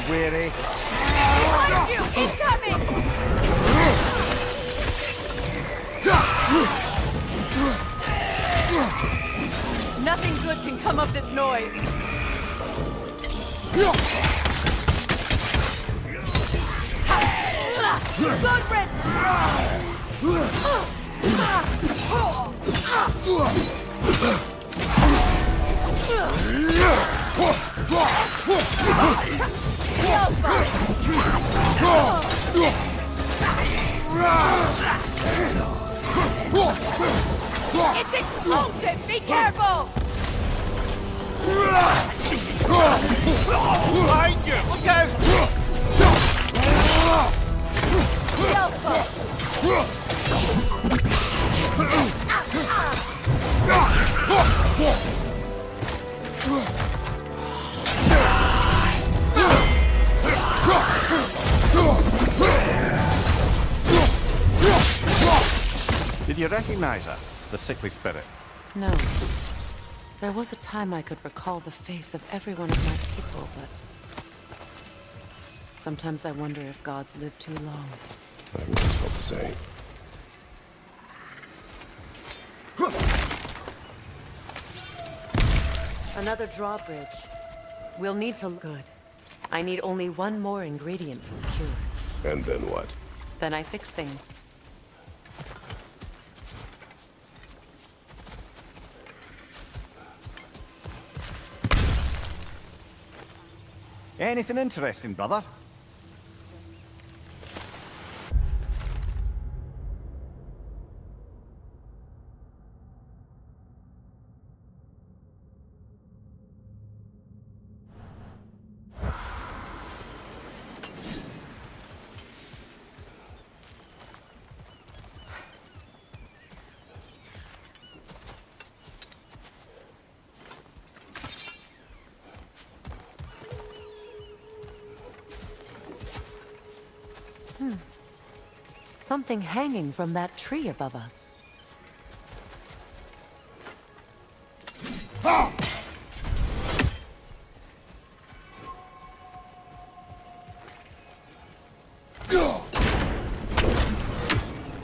Weary. Behind you! Incoming! Nothing good can come of this noise. Blood red! It's explosive! Be careful! Behind you! Look out! Did you recognize her? The sickly spirit? No. There was a time I could recall the face of every one of my people, but... sometimes I wonder if gods live too long. I once felt the same. Another drawbridge. We'll need to... Good. I need only one more ingredient for the cure. And then what? Then I fix things. Anything interesting, brother? Something hanging from that tree above us.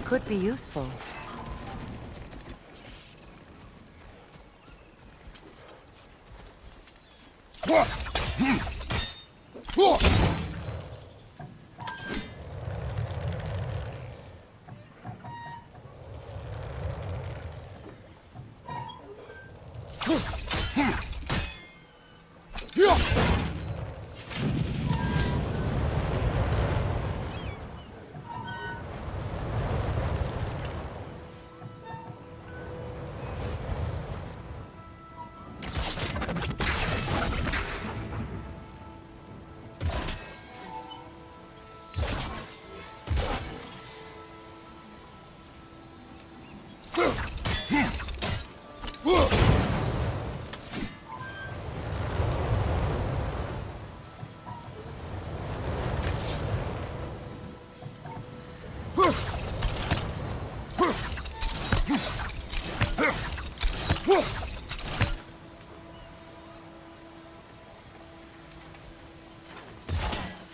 Could be useful.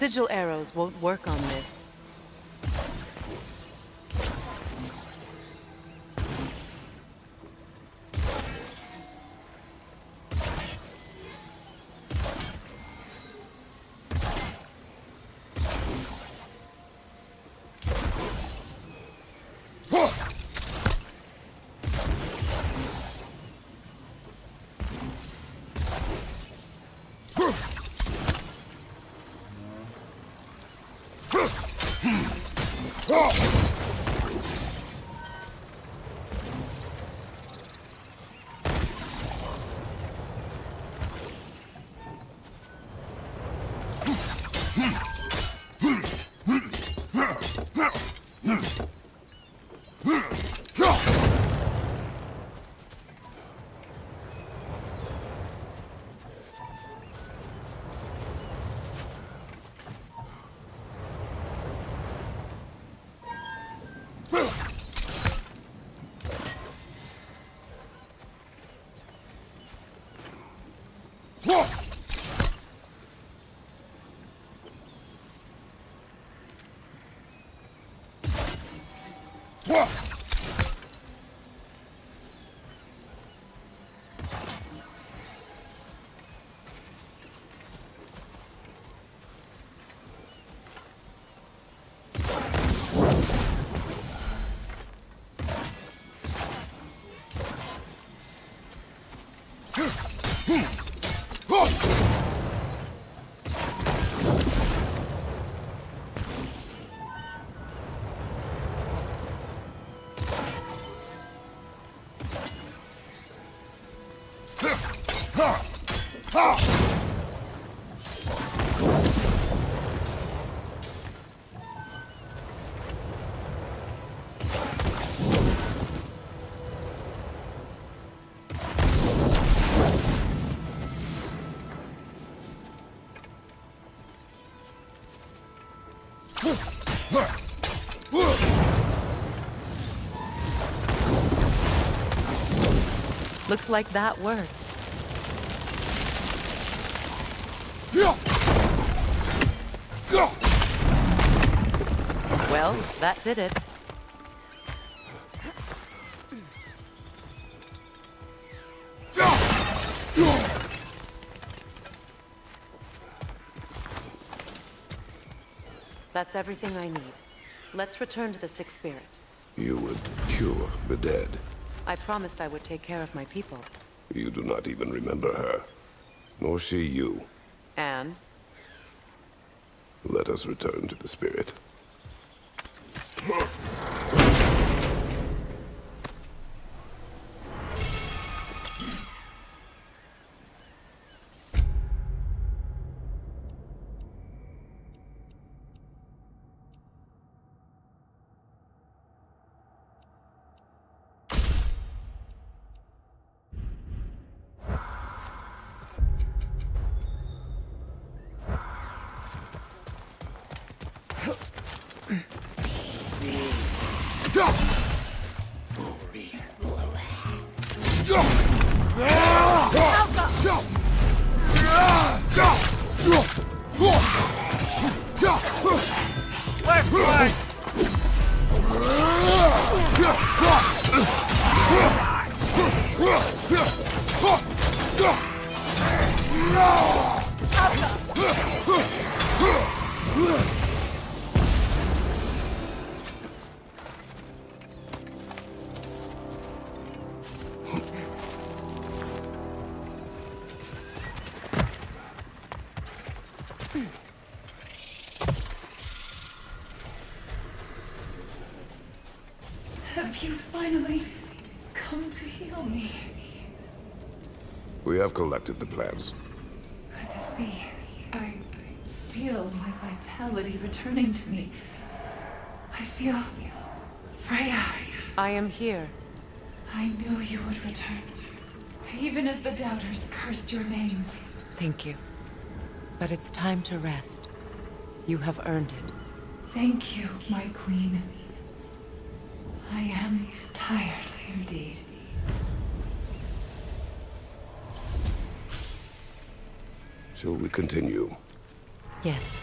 sigil arrows won't work on this. Looks like that worked. Well, that did it. That's everything I need. Let's return to the Sixth Spirit. You would cure the dead. I promised I would take care of my people. You do not even remember her. Nor she you. And? Let us return to the Spirit. Have you finally come to heal me? We have collected the plans. Could this be? I feel my vitality returning to me. I feel... Freya. I am here. I knew you would return. Even as the doubters cursed your name. Thank you. But it's time to rest. You have earned it. Thank you, my queen. I am tired indeed. Shall we continue? Yes.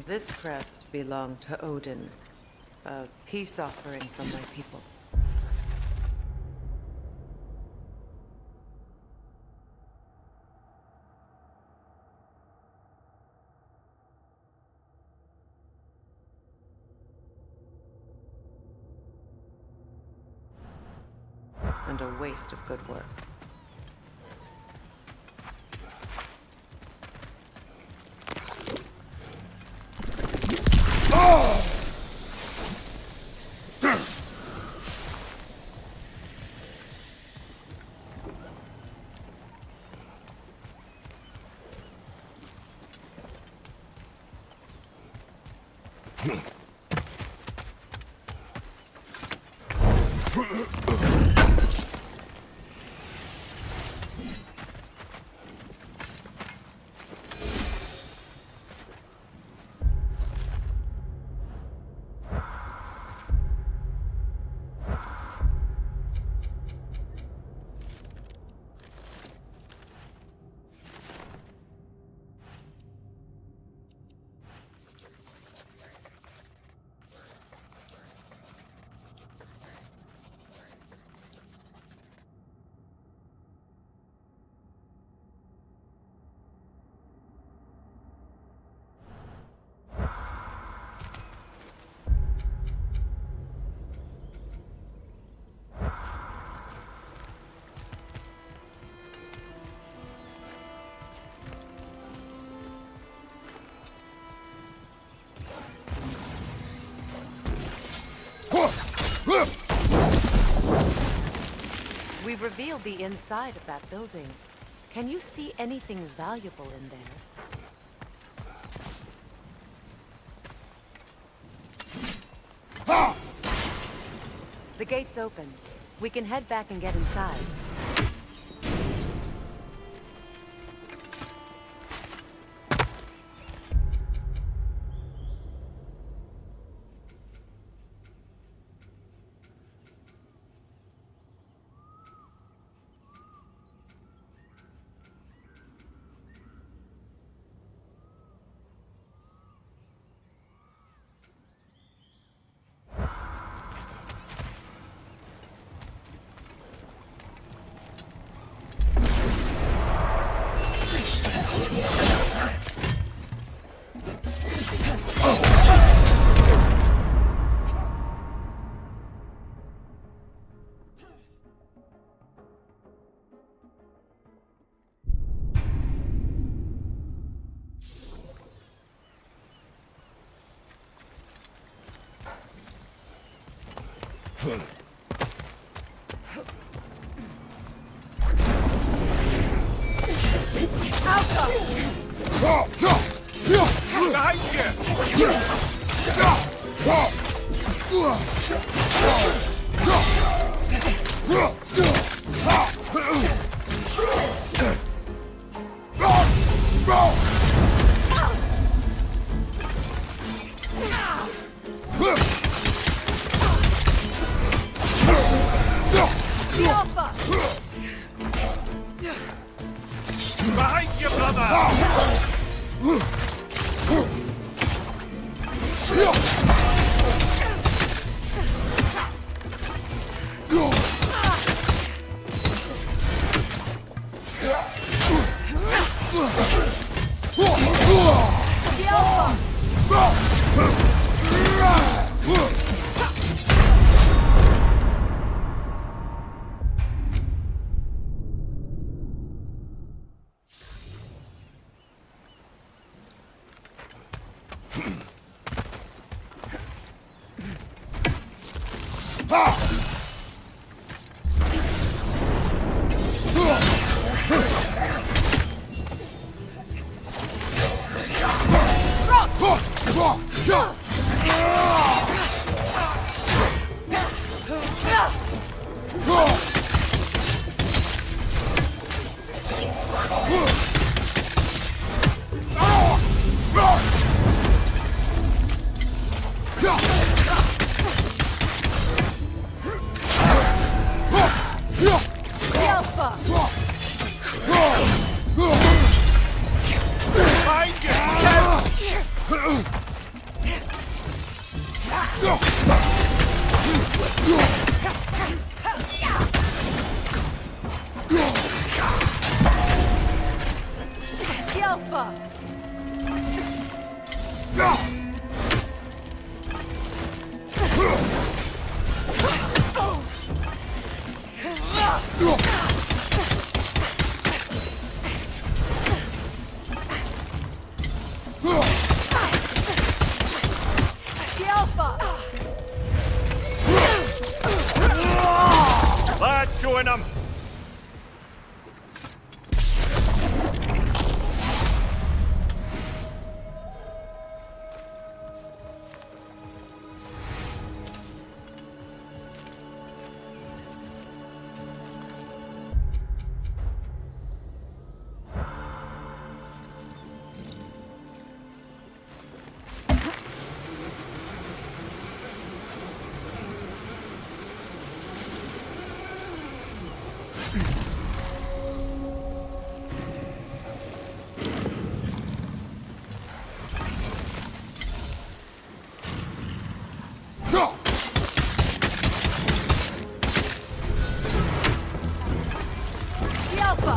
This crest belonged to Odin, a peace offering from my people. And a waste of good work. We've revealed the inside of that building. Can you see anything valuable in there? The gate's open. We can head back and get inside. Alpha! The Alpha! Behind you, brother! The Alpha! The Alpha! The Alpha! The Alpha! Let's join them! The Alpha!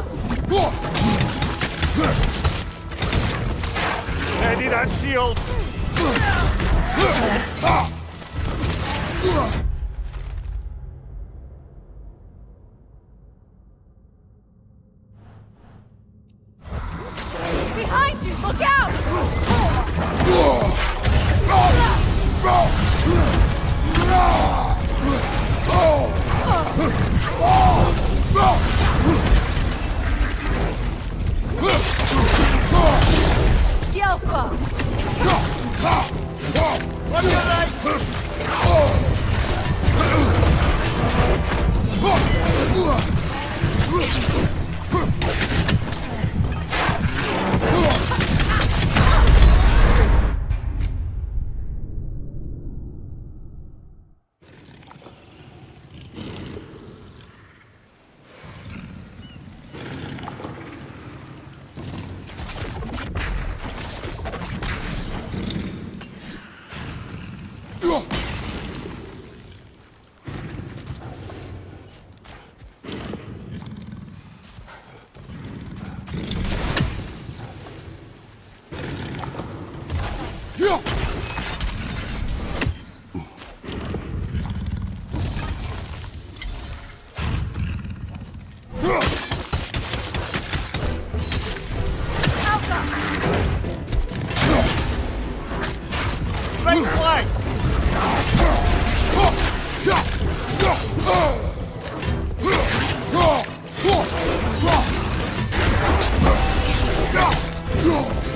Ready that shield! Behind you! Look out! The Alpha!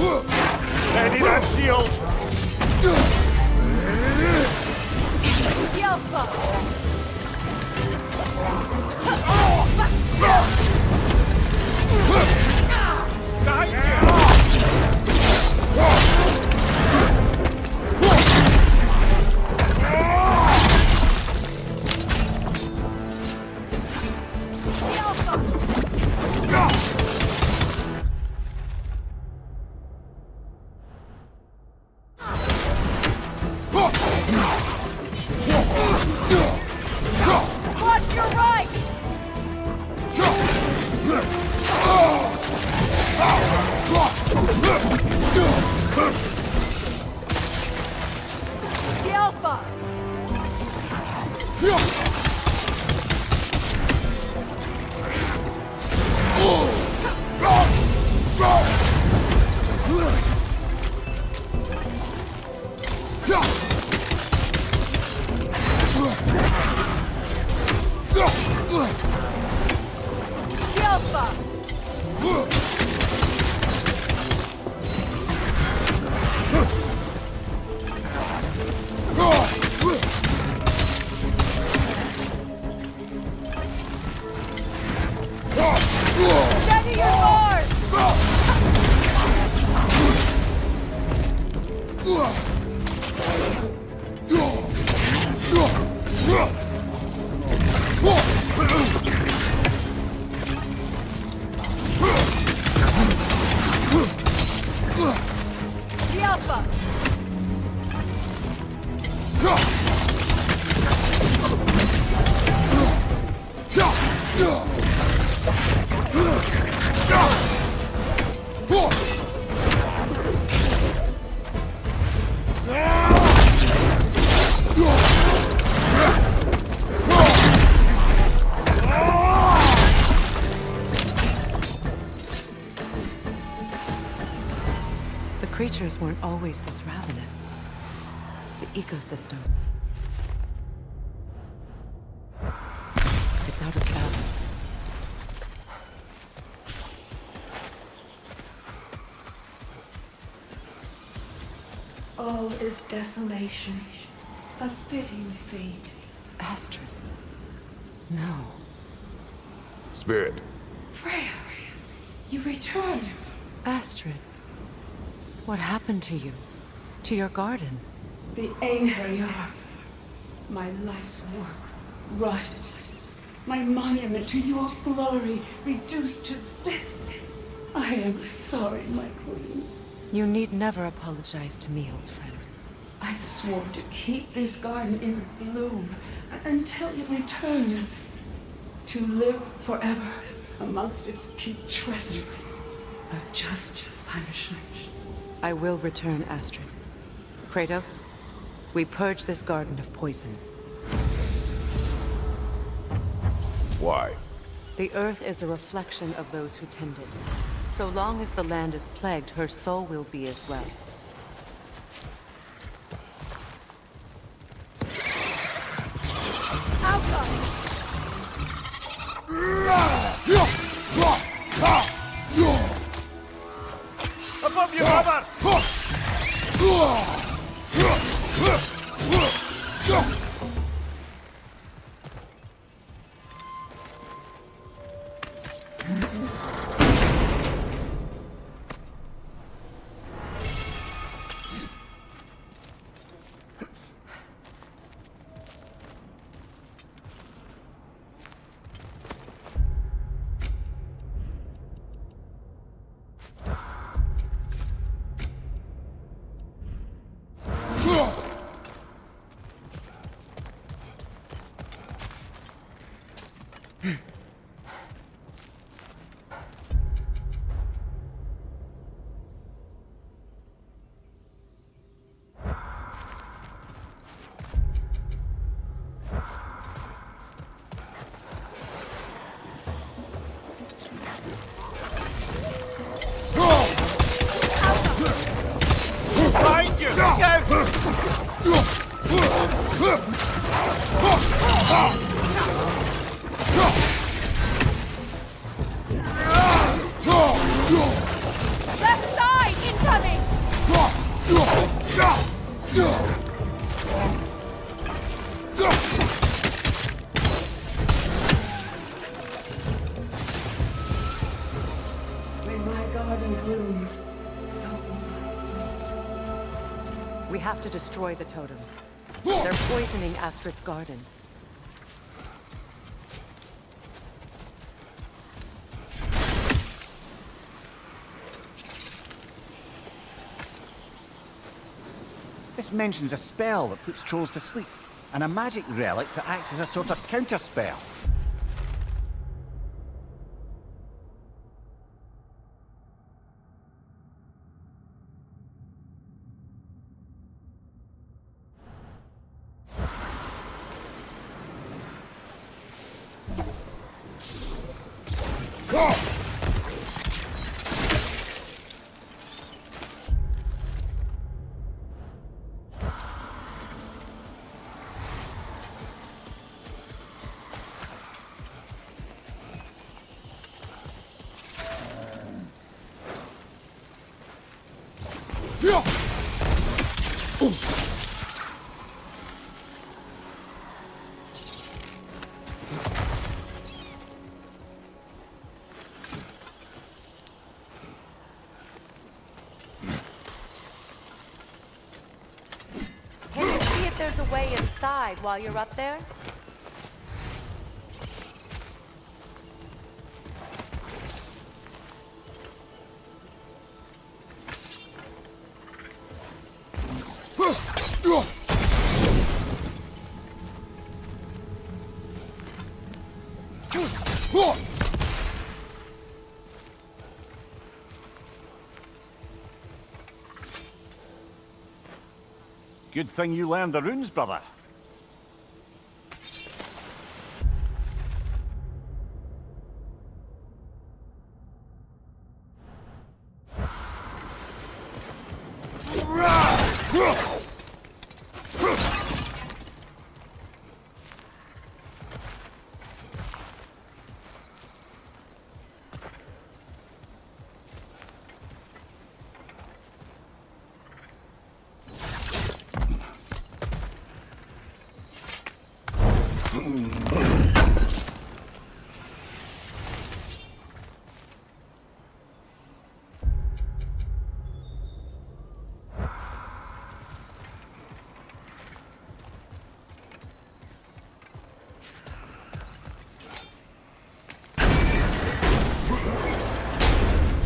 Steady that shield! Watch your right! The Alpha! The Alpha! Steady your horse! The Alpha! The creatures weren't always this ravenous. The ecosystem. It's out of balance. All is desolation. A fitting fate. Astrid. No. Spirit. Freya, you returned. Astrid. What happened to you? To your garden? The angry are. My life's work rotted. My monument to your glory reduced to this. I am sorry, my queen. You need never apologize to me, old friend. I swore to keep this garden in bloom until you return. To live forever amongst its putrescence. A just punishment. I will return, Astrid. Kratos, we purge this garden of poison. Why? The earth is a reflection of those who tend it. So long as the land is plagued, her soul will be as well. Above you, brother! Left side! In touch! have to destroy the totems. They're poisoning Astrid's garden. This mentions a spell that puts trolls to sleep, and a magic relic that acts as a sort of counterspell. Can you see if there's a way inside while you're up there? Good thing you learned the runes, brother.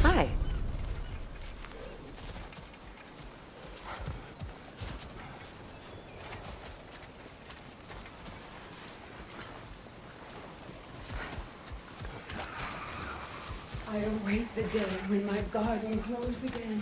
Hi. I await the day when my garden grows again.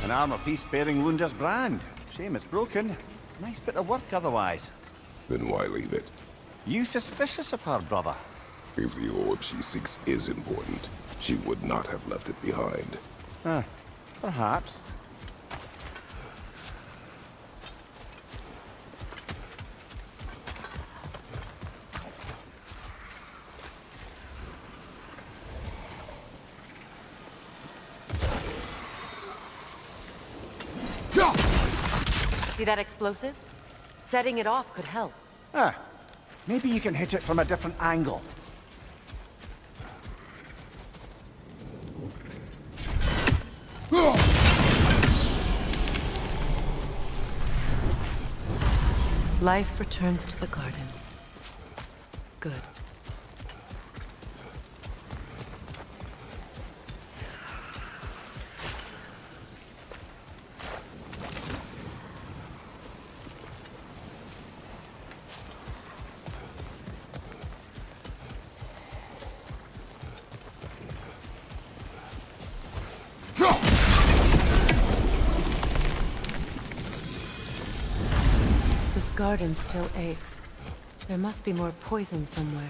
An armor piece bearing Lunda's brand. Shame it's broken. Nice bit of work otherwise. Then why leave it? You suspicious of her, brother? If the orb she seeks is important, she would not have left it behind. Perhaps. See that explosive? Setting it off could help. Maybe you can hit it from a different angle. Life returns to the garden. Good. This garden still aches. There must be more poison somewhere.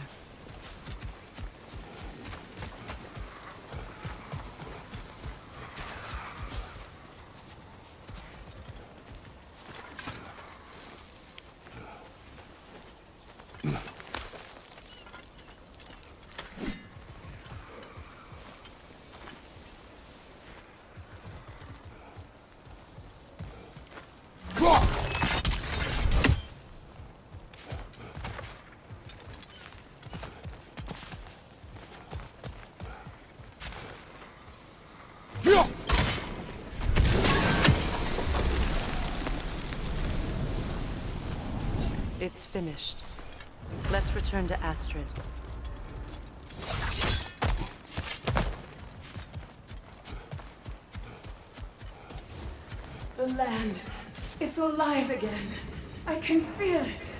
It's finished. Let's return to Astrid. The land. It's alive again. I can feel it.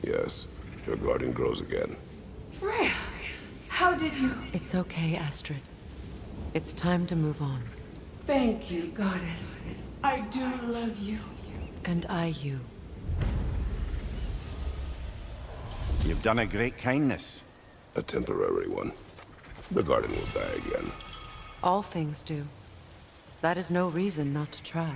Yes, your garden grows again. Freya, how did you... It's okay, Astrid. It's time to move on. Thank you, goddess. I do love you. And I you. You've done a great kindness. A temporary one. The garden will die again. All things do. That is no reason not to try.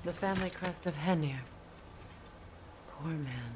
The family crest of Henir. Poor man.